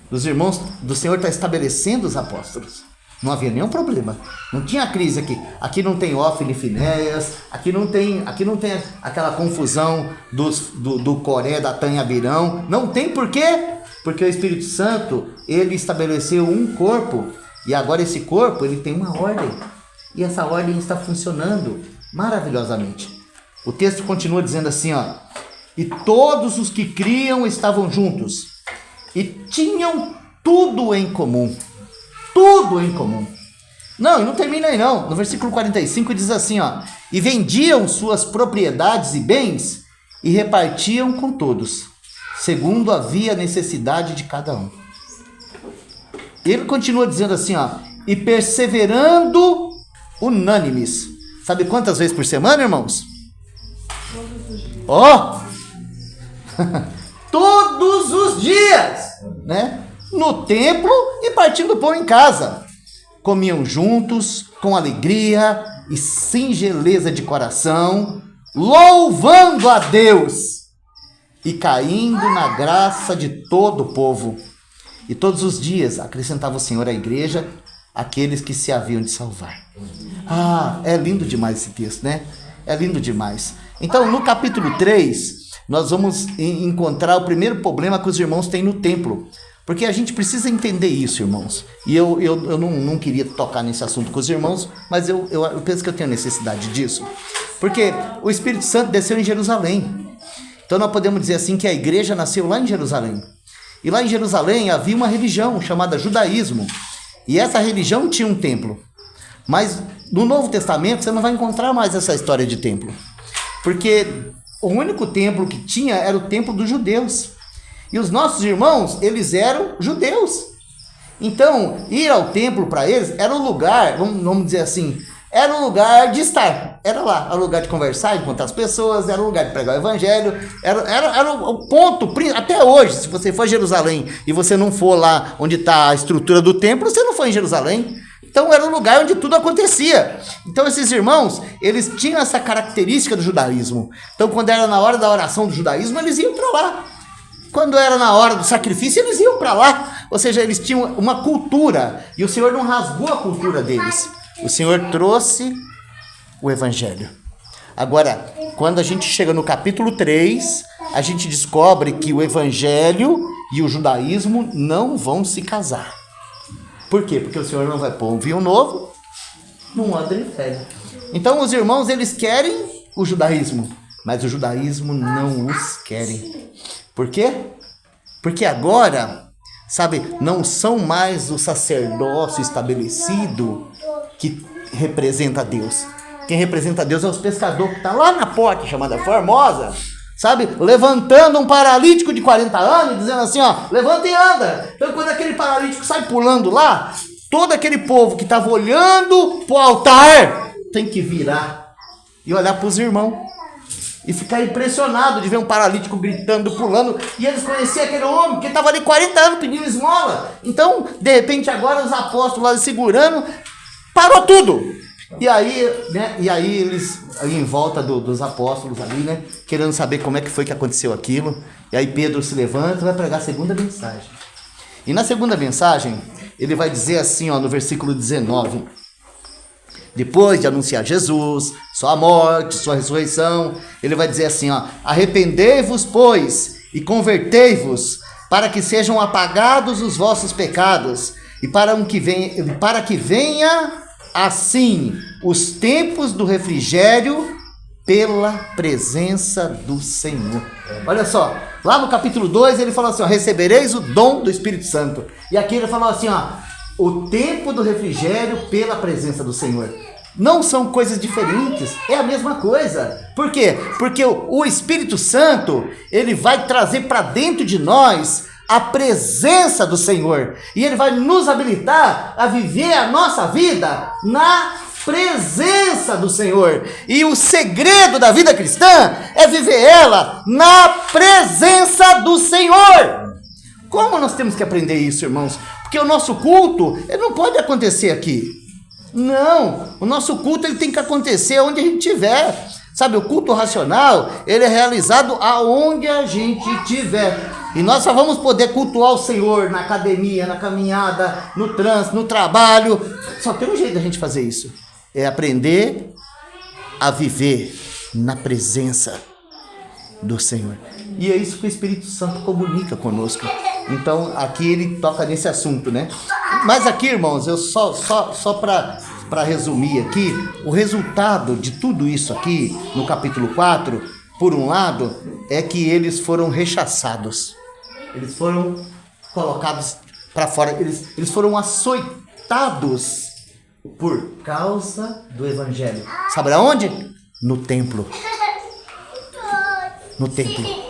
Dos irmãos, do Senhor estar estabelecendo os apóstolos. Não havia nenhum problema. Não tinha crise aqui. Aqui não tem Ófine e Finéias. Aqui não tem aquela confusão do Coré, Datã e Abirão. Não tem por quê? Porque o Espírito Santo, ele estabeleceu um corpo. E agora esse corpo, ele tem uma ordem. E essa ordem está funcionando maravilhosamente. O texto continua dizendo assim, ó: e todos os que criam estavam juntos e tinham tudo em comum. Tudo em comum. Não, e não termina aí não. No versículo 45 diz assim, ó: e vendiam suas propriedades e bens e repartiam com todos, segundo havia necessidade de cada um. Ele continua dizendo assim, ó: e perseverando unânimes. Sabe quantas vezes por semana, irmãos? Ó! Todos os dias, né? No templo e partindo pão em casa. Comiam juntos, com alegria e singeleza de coração, louvando a Deus e caindo na graça de todo o povo. E todos os dias acrescentava o Senhor à igreja aqueles que se haviam de salvar. Ah, é lindo demais esse texto, né? É lindo demais. Então, no capítulo 3, nós vamos encontrar o primeiro problema que os irmãos têm no templo. Porque a gente precisa entender isso, irmãos. E eu não queria tocar nesse assunto com os irmãos, mas eu penso que eu tenho necessidade disso. Porque o Espírito Santo desceu em Jerusalém. Então nós podemos dizer assim que a igreja nasceu lá em Jerusalém. E lá em Jerusalém havia uma religião chamada judaísmo. E essa religião tinha um templo. Mas no Novo Testamento você não vai encontrar mais essa história de templo. Porque o único templo que tinha era o templo dos judeus. E os nossos irmãos, eles eram judeus. Então, ir ao templo para eles era o lugar, vamos dizer assim, era o lugar de estar. Era lá, era o lugar de conversar, encontrar as pessoas, era o lugar de pregar o evangelho, era o ponto, até hoje, se você for a Jerusalém e você não for lá onde está a estrutura do templo, você não foi em Jerusalém. Então era o lugar onde tudo acontecia. Então esses irmãos, eles tinham essa característica do judaísmo. Então quando era na hora da oração do judaísmo, eles iam para lá. Quando era na hora do sacrifício, eles iam para lá. Ou seja, eles tinham uma cultura. E o Senhor não rasgou a cultura deles. O Senhor trouxe o evangelho. Agora, quando a gente chega no capítulo 3, a gente descobre que o evangelho e o judaísmo não vão se casar. Por quê? Porque o Senhor não vai pôr um vinho novo num odre velho. Então os irmãos, eles querem o judaísmo, mas o judaísmo não os querem. Por quê? Porque agora, sabe, não são mais o sacerdócio estabelecido que representa Deus. Quem representa Deus é os pescadores que estão lá na porta chamada Formosa, sabe, levantando um paralítico de 40 anos e dizendo assim, ó, levanta e anda. Então quando aquele paralítico sai pulando lá, todo aquele povo que estava olhando para o altar tem que virar e olhar para os irmãos e ficar impressionado de ver um paralítico gritando, pulando, e eles conheciam aquele homem que estava ali 40 anos pedindo esmola. Então, de repente, agora os apóstolos lá segurando, parou tudo. E aí, né, eles aí em volta dos apóstolos ali, né, querendo saber como é que foi que aconteceu aquilo. E aí Pedro se levanta e vai pregar a segunda mensagem. E na segunda mensagem, ele vai dizer assim, ó, no versículo 19: depois de anunciar Jesus, sua morte, sua ressurreição, ele vai dizer assim, ó: arrependei-vos, pois, e convertei-vos, para que sejam apagados os vossos pecados, e para que venha assim os tempos do refrigério pela presença do Senhor. Olha só, lá no capítulo 2 ele falou assim, ó, recebereis o dom do Espírito Santo. E aqui ele falou assim, ó, o tempo do refrigério pela presença do Senhor. Não são coisas diferentes, é a mesma coisa. Por quê? Porque o Espírito Santo, ele vai trazer para dentro de nós a presença do Senhor. E ele vai nos habilitar a viver a nossa vida na presença do Senhor. E o segredo da vida cristã é viver ela na presença do Senhor. Como nós temos que aprender isso, irmãos? Porque o nosso culto, ele não pode acontecer aqui. Não, o nosso culto ele tem que acontecer onde a gente estiver. Sabe, o culto racional, ele é realizado aonde a gente estiver. E nós só vamos poder cultuar o Senhor na academia, na caminhada, no trânsito, no trabalho. Só tem um jeito da gente fazer isso. É aprender a viver na presença do Senhor. E é isso que o Espírito Santo comunica conosco. Então, aqui ele toca nesse assunto, né? Mas aqui, irmãos, eu só para resumir aqui, o resultado de tudo isso aqui, no capítulo 4, por um lado, é que eles foram rechaçados. Eles foram colocados para fora. Eles foram açoitados por causa do Evangelho. Sabe aonde? No templo. No templo.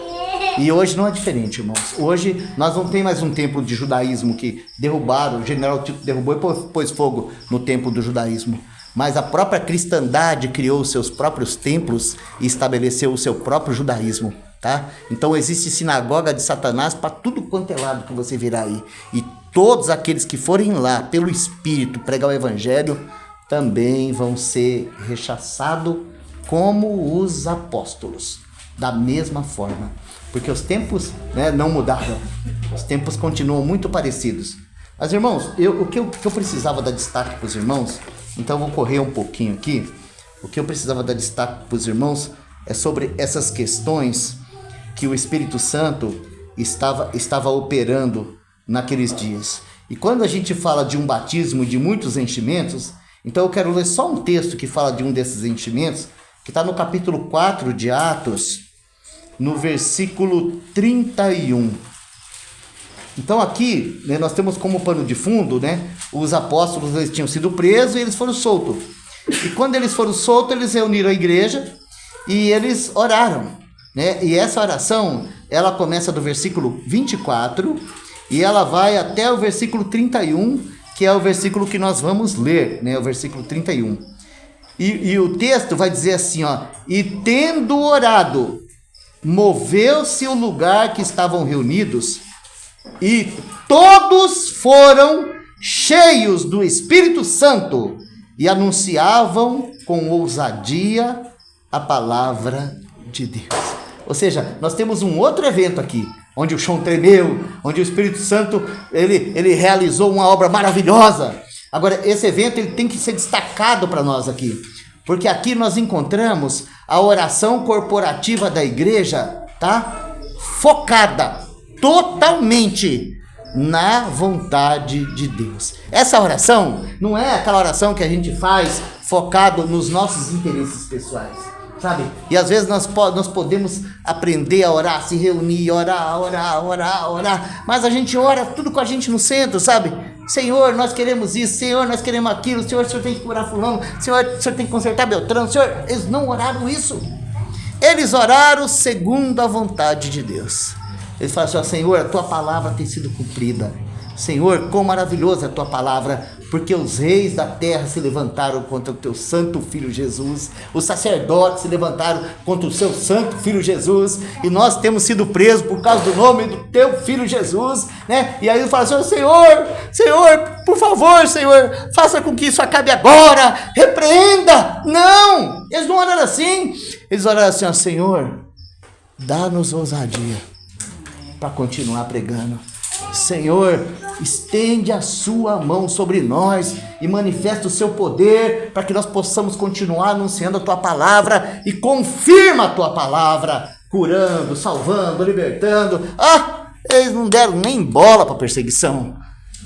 E hoje não é diferente, irmãos. Hoje nós não tem mais um templo de judaísmo que derrubaram, o general Tito derrubou e pôs fogo no templo do judaísmo. Mas a própria cristandade criou os seus próprios templos e estabeleceu o seu próprio judaísmo, tá? Então existe sinagoga de Satanás para tudo quanto é lado que você virá aí. E todos aqueles que forem lá pelo Espírito pregar o Evangelho também vão ser rechaçados como os apóstolos, da mesma forma. Porque os tempos, né, não mudaram. Os tempos continuam muito parecidos. Mas, irmãos, o que eu precisava dar destaque para os irmãos, então eu vou correr um pouquinho aqui. O que eu precisava dar destaque para os irmãos é sobre essas questões que o Espírito Santo estava operando naqueles dias. E quando a gente fala de um batismo de muitos enchimentos, então eu quero ler só um texto que fala de um desses enchimentos, que está no capítulo 4 de Atos, no versículo 31. Então aqui, né, nós temos como pano de fundo, né, os apóstolos eles tinham sido presos e eles foram soltos. E quando eles foram soltos, eles reuniram a igreja e eles oraram, né? E essa oração, ela começa do versículo 24 e ela vai até o versículo 31, que é o versículo que nós vamos ler, né, o versículo 31. E o texto vai dizer assim, ó, e tendo orado, moveu-se o lugar que estavam reunidos, e todos foram cheios do Espírito Santo e anunciavam com ousadia a palavra de Deus. Ou seja, nós temos um outro evento aqui, onde o chão tremeu, onde o Espírito Santo ele realizou uma obra maravilhosa. Agora, esse evento ele tem que ser destacado para nós aqui, porque aqui nós encontramos a oração corporativa da igreja, tá? Focada totalmente na vontade de Deus. Essa oração não é aquela oração que a gente faz focado nos nossos interesses pessoais, sabe? E às vezes nós podemos aprender a orar, se reunir, orar, mas a gente ora tudo com a gente no centro, sabe? Senhor, nós queremos isso, Senhor, nós queremos aquilo, Senhor, o Senhor tem que curar fulano, Senhor, o Senhor tem que consertar Beltrano, Senhor, eles não oraram isso. Eles oraram segundo a vontade de Deus. Eles falaram assim, Senhor, a tua palavra tem sido cumprida. Senhor, quão maravilhosa é a tua palavra, porque os reis da terra se levantaram contra o teu santo filho Jesus, os sacerdotes se levantaram contra o seu santo filho Jesus, e nós temos sido presos por causa do nome do teu filho Jesus, né? E aí ele fala assim, Senhor, por favor, Senhor, faça com que isso acabe agora, repreenda. Não, eles não oraram assim, eles oraram assim, ó, Senhor, dá-nos ousadia para continuar pregando. Senhor, estende a sua mão sobre nós e manifesta o seu poder para que nós possamos continuar anunciando a tua palavra e confirma a tua palavra, curando, salvando, libertando. Eles não deram nem bola para a perseguição.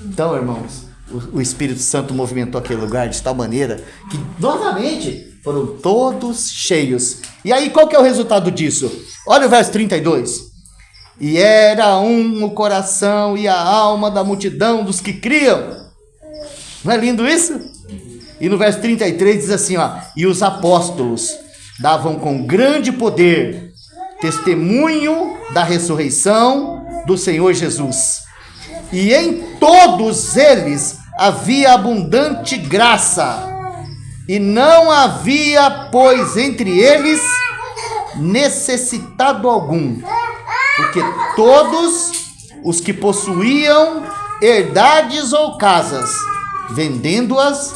Então, irmãos, o Espírito Santo movimentou aquele lugar de tal maneira que, novamente, foram todos cheios. E aí, qual que é o resultado disso? Olha o verso 32. E era um o coração e a alma da multidão dos que criam. Não é lindo isso? E no verso 33 diz assim, ó, e os apóstolos davam com grande poder testemunho da ressurreição do Senhor Jesus. E em todos eles havia abundante graça, e não havia, pois, entre eles necessitado algum, porque todos os que possuíam herdades ou casas, vendendo-as,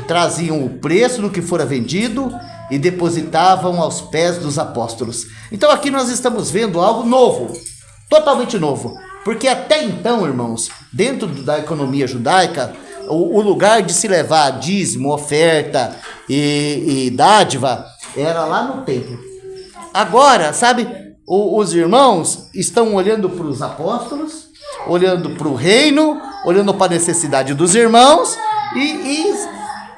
traziam o preço do que fora vendido e depositavam aos pés dos apóstolos. Então aqui nós estamos vendo algo novo, totalmente novo, porque até então, irmãos, dentro da economia judaica, o lugar de se levar dízimo, oferta e dádiva era lá no templo. Agora, sabe, os irmãos estão olhando para os apóstolos, olhando para o reino, olhando para a necessidade dos irmãos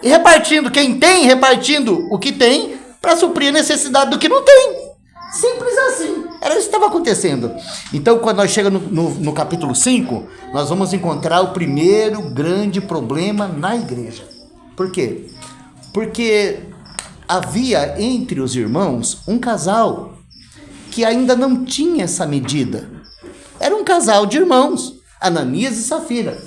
e repartindo, quem tem, repartindo o que tem para suprir a necessidade do que não tem. Simples assim. Era isso que estava acontecendo. Então, quando nós chegamos no capítulo 5, nós vamos encontrar o primeiro grande problema na igreja. Por quê? Porque havia entre os irmãos um casal que ainda não tinha essa medida. Era um casal de irmãos, Ananias e Safira,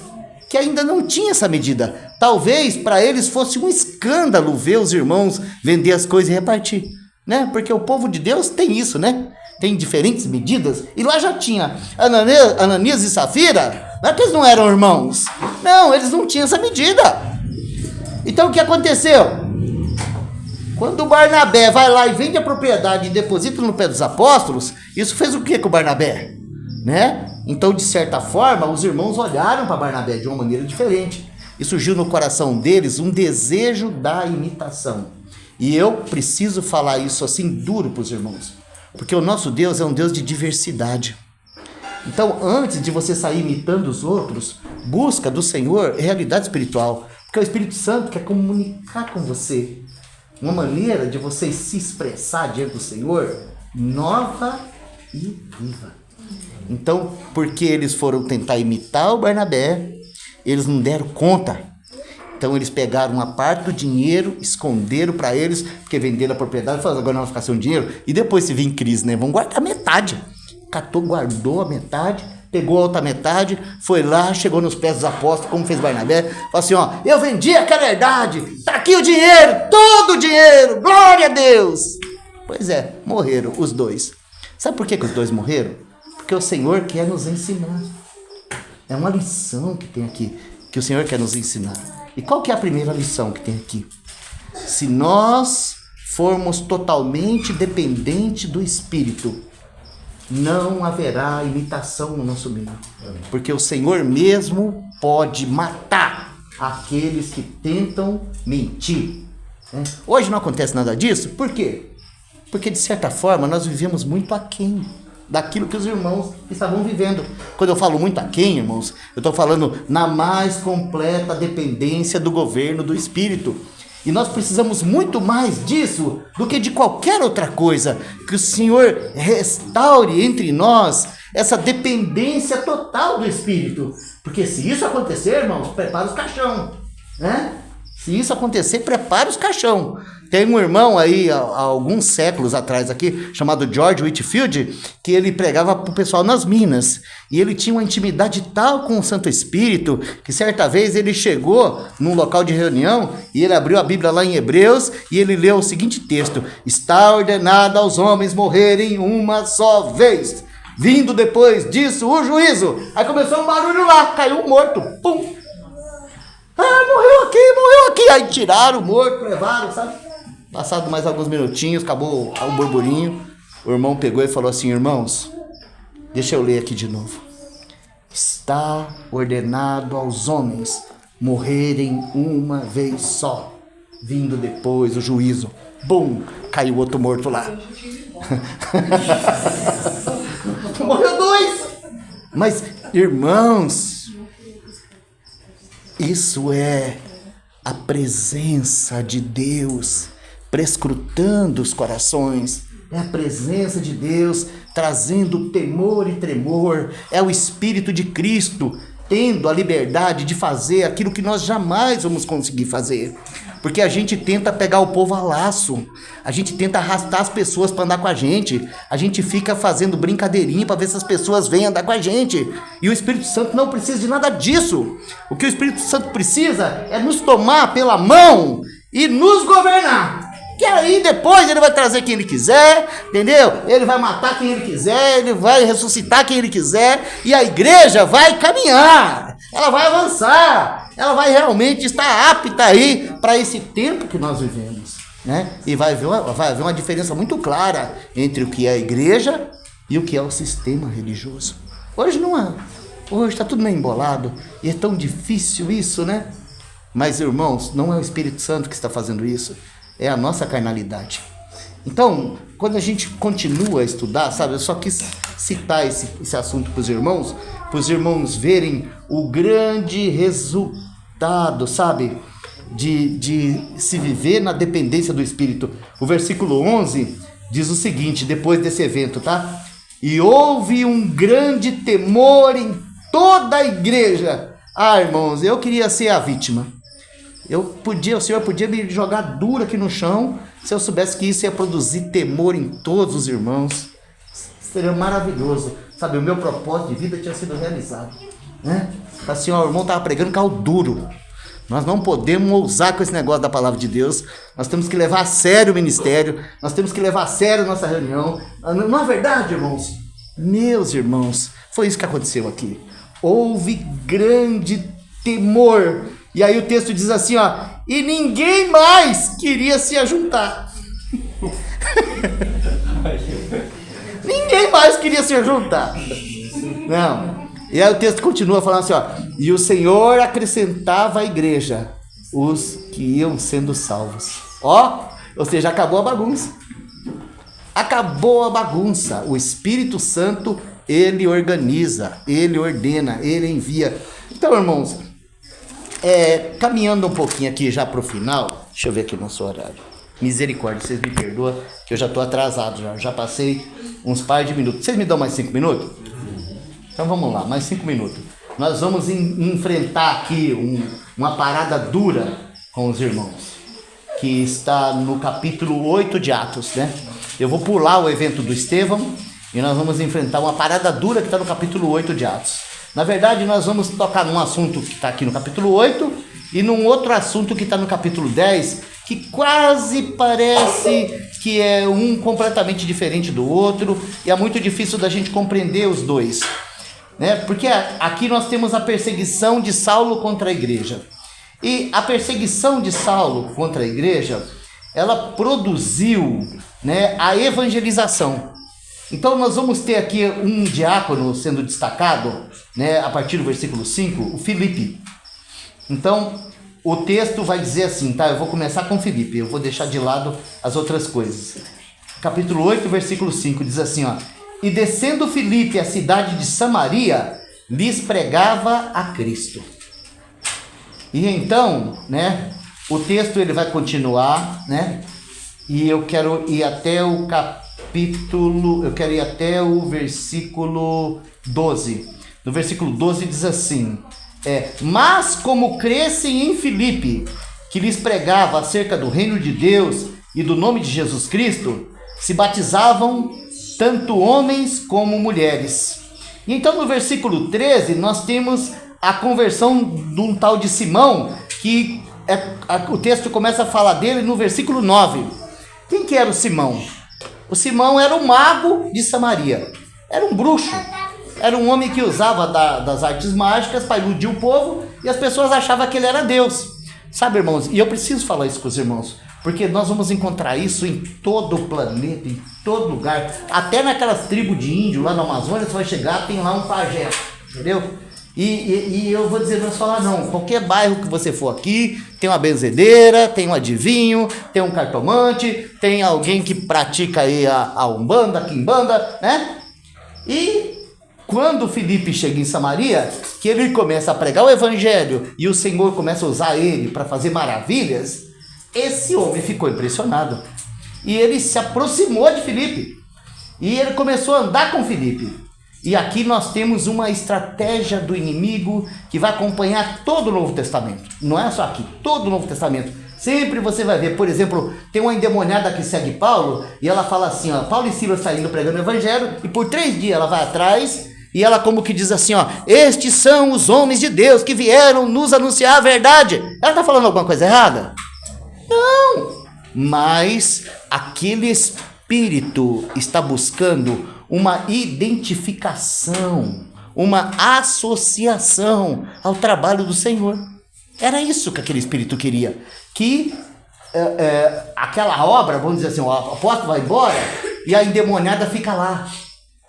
que ainda não tinha essa medida. Talvez para eles fosse um escândalo ver os irmãos vender as coisas e repartir, né? Porque o povo de Deus tem isso, né? Tem diferentes medidas, e lá já tinha Ananias e Safira. Não é que eles não eram irmãos, não, eles não tinham essa medida. Então o que aconteceu? Quando o Barnabé vai lá e vende a propriedade e deposita no pé dos apóstolos, isso fez o que com o Barnabé? Né? Então, de certa forma, os irmãos olharam para Barnabé de uma maneira diferente. E surgiu no coração deles um desejo da imitação. E eu preciso falar isso assim duro para os irmãos, porque o nosso Deus é um Deus de diversidade. Então, antes de você sair imitando os outros, busca do Senhor realidade espiritual, porque o Espírito Santo quer comunicar com você uma maneira de você se expressar diante do Senhor nova e viva. Então, porque eles foram tentar imitar o Barnabé, eles não deram conta. Então eles pegaram uma parte do dinheiro, esconderam para eles, porque venderam a propriedade, falaram, agora não vai ficar sem dinheiro, e depois se vir crise, né? Vão guardar metade. Catou, guardou a metade, pegou a outra metade, foi lá, chegou nos pés dos apóstolos, como fez Barnabé, falou assim, ó, eu vendi aquela herdade, tá aqui o dinheiro, todo o dinheiro, glória a Deus. Pois é, morreram os dois. Sabe por que os dois morreram? Porque o Senhor quer nos ensinar. É uma lição que tem aqui, que o Senhor quer nos ensinar. E qual que é a primeira lição que tem aqui? Se nós formos totalmente dependentes do Espírito, não haverá imitação no nosso meio. Porque o Senhor mesmo pode matar aqueles que tentam mentir. Hoje não acontece nada disso. Por quê? Porque de certa forma nós vivemos muito aquém daquilo que os irmãos estavam vivendo. Quando eu falo muito aquém, irmãos, eu estou falando na mais completa dependência do governo do Espírito. E nós precisamos muito mais disso do que de qualquer outra coisa. Que o Senhor restaure entre nós essa dependência total do Espírito. Porque se isso acontecer, irmãos, prepara os caixão, né? Se isso acontecer, prepara os caixão. Tem um irmão aí, há alguns séculos atrás aqui, chamado George Whitefield, que ele pregava para o pessoal nas minas. E ele tinha uma intimidade tal com o Santo Espírito, que certa vez ele chegou num local de reunião, e ele abriu a Bíblia lá em Hebreus, e ele leu o seguinte texto: está ordenado aos homens morrerem uma só vez, vindo depois disso o juízo. Aí começou um barulho lá, caiu um morto, pum! Morreu aqui. Aí tiraram o morto, levaram, sabe? Passado mais alguns minutinhos, acabou o burburinho. O irmão pegou e falou assim: irmãos, deixa eu ler aqui de novo. Está ordenado aos homens morrerem uma vez só, vindo depois o juízo. Bum! Caiu outro morto lá. Morreu dois. Mas, irmãos, isso é a presença de Deus prescrutando os corações. É a presença de Deus trazendo temor e tremor. É o Espírito de Cristo tendo a liberdade de fazer aquilo que nós jamais vamos conseguir fazer. Porque a gente tenta pegar o povo a laço, a gente tenta arrastar as pessoas para andar com a gente fica fazendo brincadeirinha para ver se as pessoas vêm andar com a gente. E o Espírito Santo não precisa de nada disso. O que o Espírito Santo precisa é nos tomar pela mão e nos governar. Que aí depois ele vai trazer quem ele quiser, entendeu? Ele vai matar quem ele quiser, ele vai ressuscitar quem ele quiser, e a igreja vai caminhar, ela vai avançar, ela vai realmente estar apta aí para esse tempo que nós vivemos, né? E vai haver uma diferença muito clara entre o que é a igreja e o que é o sistema religioso. Hoje não é. Hoje está tudo meio embolado, e é tão difícil isso, né? Mas, irmãos, não é o Espírito Santo que está fazendo isso. É a nossa carnalidade. Então, quando a gente continua a estudar, sabe, eu só quis citar esse assunto para os irmãos verem o grande resultado, sabe, de se viver na dependência do Espírito. O versículo 11 diz o seguinte, depois desse evento, tá? E houve um grande temor em toda a igreja. Irmãos, eu queria ser a vítima. O Senhor podia me jogar duro aqui no chão, se eu soubesse que isso ia produzir temor em todos os irmãos. Seria maravilhoso. Sabe, o meu propósito de vida tinha sido realizado, né? Assim, ó, o irmão estava pregando carro duro. Nós não podemos ousar com esse negócio da palavra de Deus. Nós temos que levar a sério o ministério. Nós temos que levar a sério a nossa reunião. Não é verdade, irmãos? Meus irmãos, foi isso que aconteceu aqui. Houve grande temor. E aí o texto diz assim, ó, e ninguém mais queria se ajuntar. Ninguém mais queria se ajuntar. Não. E aí o texto continua falando assim, ó, e o Senhor acrescentava à igreja os que iam sendo salvos. Ó, ou seja, acabou a bagunça. Acabou a bagunça. O Espírito Santo, ele organiza, ele ordena, ele envia. Então, irmãos, caminhando um pouquinho aqui já para o final, deixa eu ver aqui o nosso horário. Misericórdia, vocês me perdoam, que eu já estou atrasado, já passei uns par de minutos. Vocês me dão mais 5 minutos? Então vamos lá, mais 5 minutos. Nós vamos enfrentar aqui uma parada dura com os irmãos, que está no capítulo 8 de Atos, né? Eu vou pular o evento do Estevão, E nós vamos enfrentar uma parada dura que está no capítulo 8 de Atos. Na verdade, nós vamos tocar num assunto que está aqui no capítulo 8 e num outro assunto que está no capítulo 10, que quase parece que é um completamente diferente do outro, e é muito difícil da gente compreender os dois, né? Porque aqui nós temos a perseguição de Saulo contra a igreja. E a perseguição de Saulo contra a igreja, ela produziu, né, a evangelização. Então nós vamos ter aqui um diácono sendo destacado, né, a partir do versículo 5, o Filipe. Então o texto vai dizer assim, tá? Eu vou começar com Filipe, eu vou deixar de lado as outras coisas. Capítulo 8, versículo 5, diz assim, ó: E descendo Filipe à cidade de Samaria, lhes pregava a Cristo. E então, né, o texto ele vai continuar, né? E eu quero ir até o versículo 12. No versículo 12 diz assim: Mas como crescem em Filipe, que lhes pregava acerca do reino de Deus e do nome de Jesus Cristo, se batizavam tanto homens como mulheres. E então no versículo 13 nós temos a conversão de um tal de Simão, que o texto começa a falar dele no versículo 9. Quem que era o Simão? O Simão era um mago de Samaria, era um bruxo, era um homem que usava das artes mágicas para iludir o povo, e as pessoas achavam que ele era Deus. Sabe, irmãos, e eu preciso falar isso com os irmãos, porque nós vamos encontrar isso em todo o planeta, em todo lugar, até naquelas tribos de índio lá no Amazonas, você vai chegar, tem lá um pajé, entendeu? E eu vou dizer, nós falar, não, qualquer bairro que você for aqui, tem uma benzedeira, tem um adivinho, tem um cartomante, tem alguém que pratica aí a Umbanda, a Quimbanda, né? E quando Filipe chega em Samaria, que ele começa a pregar o evangelho e o Senhor começa a usar ele para fazer maravilhas, esse homem ficou impressionado. E ele se aproximou de Filipe. E ele começou a andar com Filipe. E aqui nós temos uma estratégia do inimigo que vai acompanhar todo o Novo Testamento. Não é só aqui, todo o Novo Testamento. Sempre você vai ver, por exemplo, tem uma endemoniada que segue Paulo e ela fala assim, ó, Paulo e Silas saindo pregando o evangelho, e por 3 dias ela vai atrás e ela como que diz assim, ó, estes são os homens de Deus que vieram nos anunciar a verdade. Ela está falando alguma coisa errada? Não! Mas aquele espírito está buscando uma identificação, uma associação ao trabalho do Senhor. Era isso que aquele espírito queria. Que aquela obra, vamos dizer assim, o apóstolo vai embora e a endemoniada fica lá,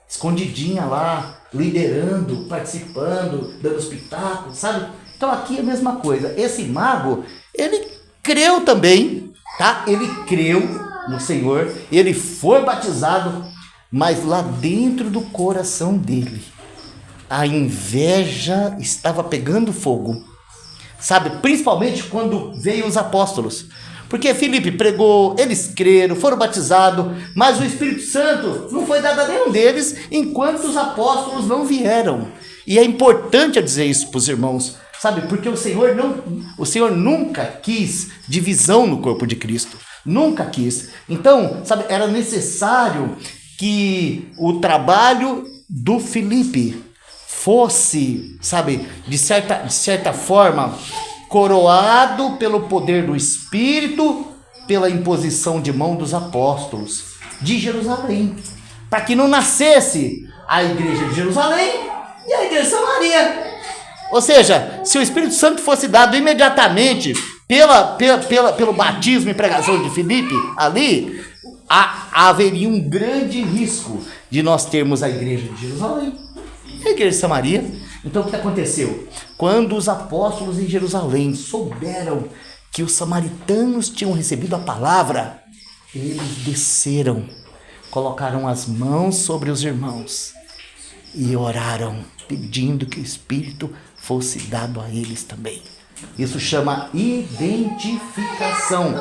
escondidinha lá, liderando, participando, dando espetáculo, sabe? Então aqui é a mesma coisa. Esse mago, ele creu também, tá? Ele creu no Senhor, ele foi batizado, mas lá dentro do coração dele, a inveja estava pegando fogo, sabe? Principalmente quando veio os apóstolos, porque Filipe pregou, eles creram, foram batizados, mas o Espírito Santo não foi dado a nenhum deles enquanto os apóstolos não vieram. E é importante dizer isso para os irmãos, sabe? Porque o Senhor nunca quis divisão no corpo de Cristo, nunca quis. Então, sabe, era necessário que o trabalho do Filipe fosse, sabe, de certa forma, coroado pelo poder do Espírito, pela imposição de mão dos apóstolos de Jerusalém, para que não nascesse a igreja de Jerusalém e a igreja de Samaria. Ou seja, se o Espírito Santo fosse dado imediatamente pelo batismo e pregação de Filipe ali, haveria um grande risco de nós termos a igreja de Jerusalém e a igreja de Samaria. Então o que aconteceu? Quando os apóstolos em Jerusalém souberam que os samaritanos tinham recebido a palavra, eles desceram, colocaram as mãos sobre os irmãos e oraram, pedindo que o Espírito fosse dado a eles também. Isso chama identificação.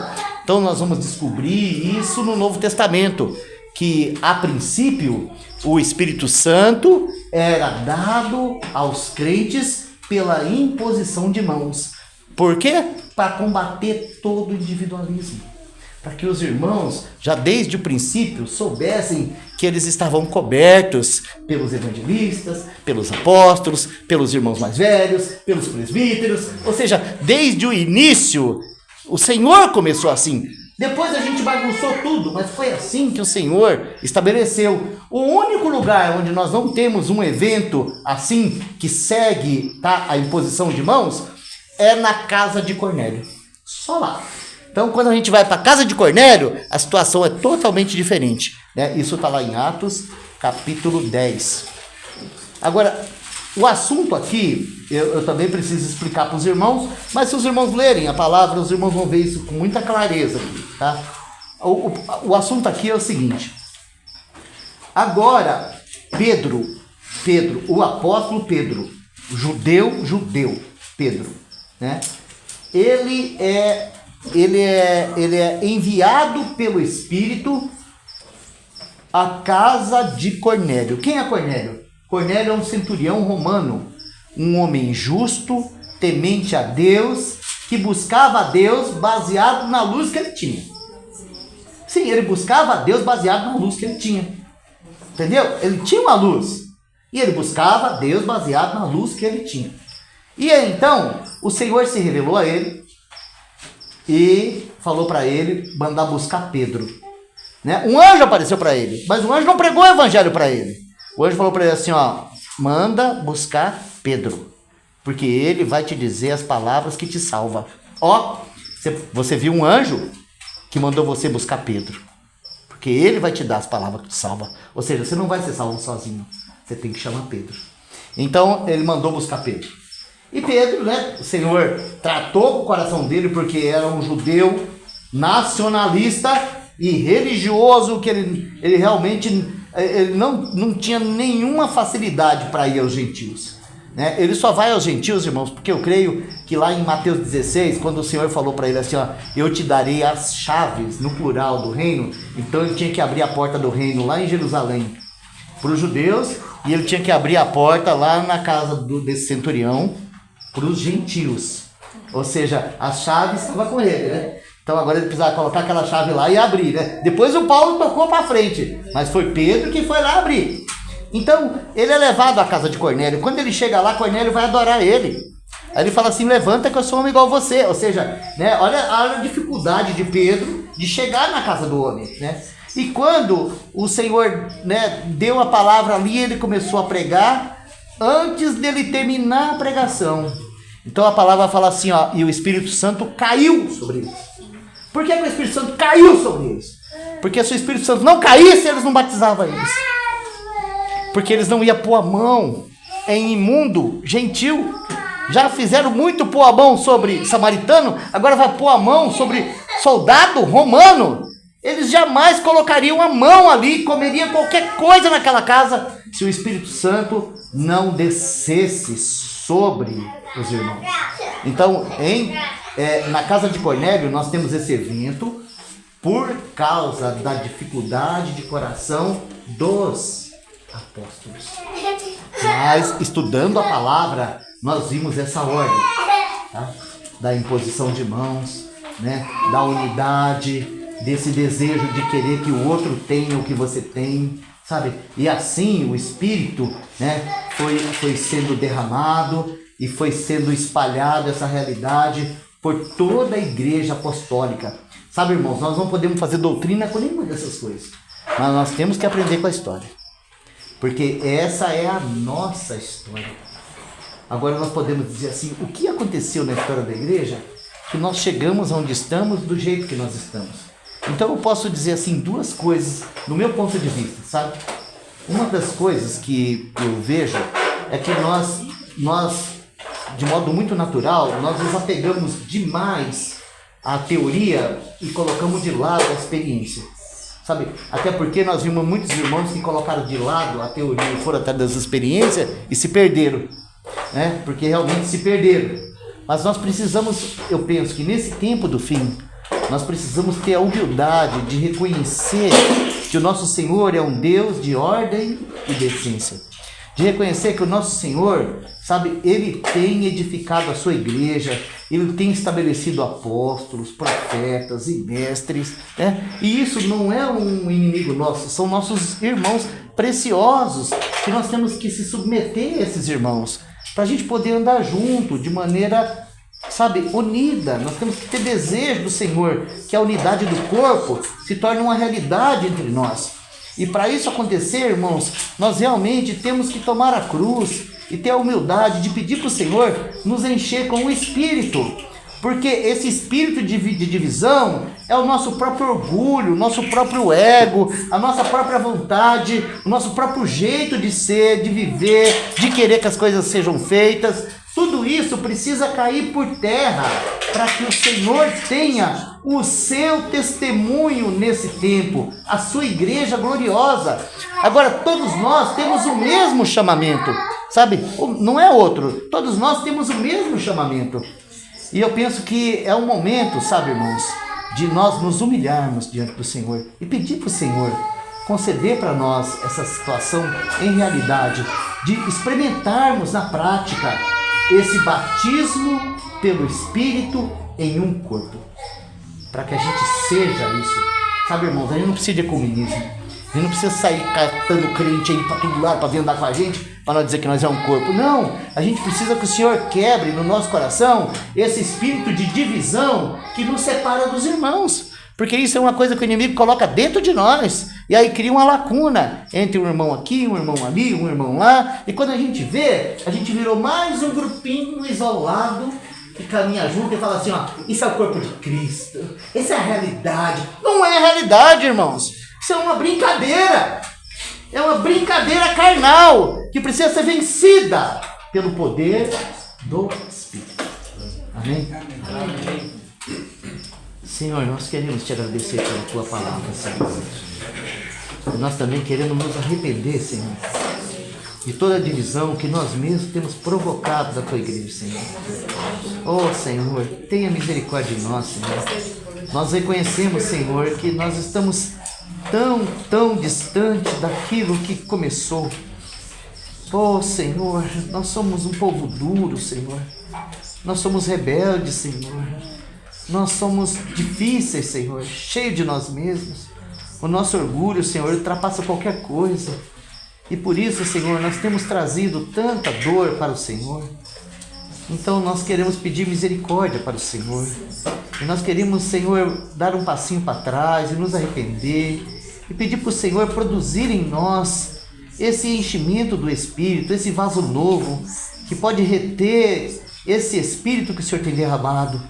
Então nós vamos descobrir isso no Novo Testamento, que a princípio o Espírito Santo era dado aos crentes pela imposição de mãos. Por quê? Para combater todo o individualismo, para que os irmãos, já desde o princípio, soubessem que eles estavam cobertos pelos evangelistas, pelos apóstolos, pelos irmãos mais velhos, pelos presbíteros. Ou seja, desde o início, o Senhor começou assim. Depois a gente bagunçou tudo, mas foi assim que o Senhor estabeleceu. O único lugar onde nós não temos um evento assim, que segue, tá, a imposição de mãos, é na casa de Cornélio. Só lá. Então, quando a gente vai para a casa de Cornélio, a situação é totalmente diferente, né? Isso está lá em Atos, capítulo 10. Agora, o assunto aqui, eu também preciso explicar para os irmãos, mas se os irmãos lerem a palavra, os irmãos vão ver isso com muita clareza aqui, tá? O assunto aqui é o seguinte. Agora, Pedro, o apóstolo Pedro, judeu, Pedro, né? Ele é enviado pelo Espírito à casa de Cornélio. Quem é Cornélio? Cornélio é um centurião romano, um homem justo, temente a Deus, que buscava a Deus baseado na luz que ele tinha. Sim, ele buscava a Deus baseado na luz que ele tinha. Entendeu? Ele tinha uma luz. E ele buscava a Deus baseado na luz que ele tinha. E aí, então, o Senhor se revelou a ele e falou para ele mandar buscar Pedro. Né? Um anjo apareceu para ele, mas o anjo não pregou o evangelho para ele. O anjo falou para ele assim, ó, manda buscar Pedro, porque ele vai te dizer as palavras que te salvam. Ó, você viu um anjo que mandou você buscar Pedro, porque ele vai te dar as palavras que te salvam. Ou seja, você não vai ser salvo sozinho, você tem que chamar Pedro. Então ele mandou buscar Pedro. E Pedro, né, o Senhor tratou o coração dele, porque era um judeu nacionalista e religioso, que ele realmente ele não tinha nenhuma facilidade para ir aos gentios, né? Ele só vai aos gentios, irmãos, porque eu creio que lá em Mateus 16, quando o Senhor falou para ele assim, ó, eu te darei as chaves, no plural, do reino, então ele tinha que abrir a porta do reino lá em Jerusalém para os judeus, e ele tinha que abrir a porta lá na casa desse centurião para os gentios. Ou seja, a chave estava com ele, né? Então agora ele precisava colocar aquela chave lá e abrir, né? Depois o Paulo tocou para frente, mas foi Pedro que foi lá abrir. Então ele é levado à casa de Cornélio. Quando ele chega lá, Cornélio vai adorar ele. Aí ele fala assim, levanta que eu sou homem igual a você. Ou seja, né, olha a dificuldade de Pedro de chegar na casa do homem, né? E quando o Senhor, né, deu a palavra ali, ele começou a pregar antes dele terminar a pregação. Então a palavra fala assim, ó, e o Espírito Santo caiu sobre eles. Por que o Espírito Santo caiu sobre eles? Porque se o Espírito Santo não caísse, eles não batizavam eles. Porque eles não iam pôr a mão em imundo, gentil. Já fizeram muito pôr a mão sobre samaritano, agora vai pôr a mão sobre soldado romano. Eles jamais colocariam a mão ali, comeriam qualquer coisa naquela casa, se o Espírito Santo não descesse sobre os irmãos. Então, na casa de Cornélio, nós temos esse evento por causa da dificuldade de coração dos apóstolos. Mas, estudando a palavra, nós vimos essa ordem, tá? Da imposição de mãos, né? Da unidade, desse desejo de querer que o outro tenha o que você tem, sabe? E assim o Espírito, né, foi sendo derramado e foi sendo espalhado essa realidade por toda a igreja apostólica. Sabe, irmãos, nós não podemos fazer doutrina com nenhuma dessas coisas, mas nós temos que aprender com a história, porque essa é a nossa história. Agora nós podemos dizer assim, o que aconteceu na história da igreja, que nós chegamos onde estamos do jeito que nós estamos. Então eu posso dizer assim, duas coisas, do meu ponto de vista, sabe? Uma das coisas que eu vejo é que nós, de modo muito natural, nós nos apegamos demais à teoria e colocamos de lado a experiência, sabe? Até porque nós vimos muitos irmãos que colocaram de lado a teoria e foram atrás das experiências e se perderam, né? Porque realmente se perderam. Mas nós precisamos, eu penso que nesse tempo do fim, nós precisamos ter a humildade de reconhecer que o nosso Senhor é um Deus de ordem e decência. de reconhecer que o nosso Senhor, sabe, Ele tem edificado a sua igreja, Ele tem estabelecido apóstolos, profetas e mestres, né? E isso não é um inimigo nosso, são nossos irmãos preciosos, que nós temos que se submeter a esses irmãos, para a gente poder andar junto de maneira, sabe, unida. Nós temos que ter desejo do Senhor, que a unidade do corpo se torne uma realidade entre nós. E para isso acontecer, irmãos, nós realmente temos que tomar a cruz e ter a humildade de pedir para o Senhor nos encher com o Espírito. Porque esse espírito de divisão é o nosso próprio orgulho, o nosso próprio ego, a nossa própria vontade, o nosso próprio jeito de ser, de viver, de querer que as coisas sejam feitas. Tudo isso precisa cair por terra para que o Senhor tenha o seu testemunho nesse tempo, a sua igreja gloriosa. Agora, todos nós temos o mesmo chamamento, sabe? Não é outro. Todos nós temos o mesmo chamamento. E eu penso que é um momento, sabe, irmãos, de nós nos humilharmos diante do Senhor e pedir para o Senhor conceder para nós essa situação em realidade, de experimentarmos na prática esse batismo pelo Espírito em um corpo, para que a gente seja isso. Sabe, irmãos, a gente não precisa de ecumenismo, a gente não precisa sair catando crente aí para todo lado para vir andar com a gente, para nós dizer que nós é um corpo. Não, a gente precisa que o Senhor quebre no nosso coração esse espírito de divisão que nos separa dos irmãos, porque isso é uma coisa que o inimigo coloca dentro de nós, e aí cria uma lacuna entre um irmão aqui, um irmão ali, um irmão lá, e quando a gente vê, a gente virou mais um grupinho isolado, que caminha junto e fala assim, ó, isso é o corpo de Cristo, essa é a realidade. Não é a realidade, irmãos, isso é uma brincadeira, é uma brincadeira carnal, que precisa ser vencida pelo poder do Espírito. Amém? Amém. Senhor, nós queremos te agradecer pela tua palavra, Senhor. E nós também queremos nos arrepender, Senhor, de toda a divisão que nós mesmos temos provocado da tua igreja, Senhor. Oh, Senhor, tenha misericórdia de nós, Senhor. Nós reconhecemos, Senhor, que nós estamos tão distante daquilo que começou. Oh, Senhor, nós somos um povo duro, Senhor. Nós somos rebeldes, Senhor. Nós somos difíceis, Senhor, cheio de nós mesmos. O nosso orgulho, Senhor, ultrapassa qualquer coisa. E por isso, Senhor, nós temos trazido tanta dor para o Senhor. Então nós queremos pedir misericórdia para o Senhor. E nós queremos, Senhor, dar um passinho para trás e nos arrepender. E pedir para o Senhor produzir em nós esse enchimento do Espírito, esse vaso novo, que pode reter esse Espírito que o Senhor tem derramado,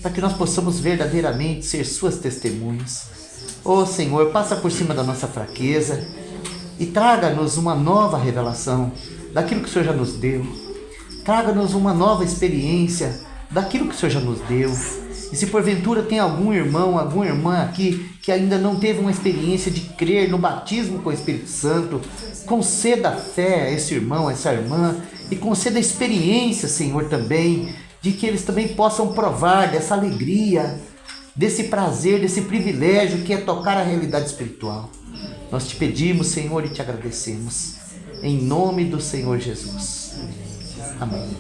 para que nós possamos verdadeiramente ser suas testemunhas. Oh, Senhor, passa por cima da nossa fraqueza e traga-nos uma nova revelação daquilo que o Senhor já nos deu. Traga-nos uma nova experiência daquilo que o Senhor já nos deu. E se porventura tem algum irmão, alguma irmã aqui que ainda não teve uma experiência de crer no batismo com o Espírito Santo, conceda fé a esse irmão, a essa irmã, e conceda experiência, Senhor, também, de que eles também possam provar dessa alegria, desse prazer, desse privilégio que é tocar a realidade espiritual. Nós te pedimos, Senhor, e te agradecemos. Em nome do Senhor Jesus. Amém.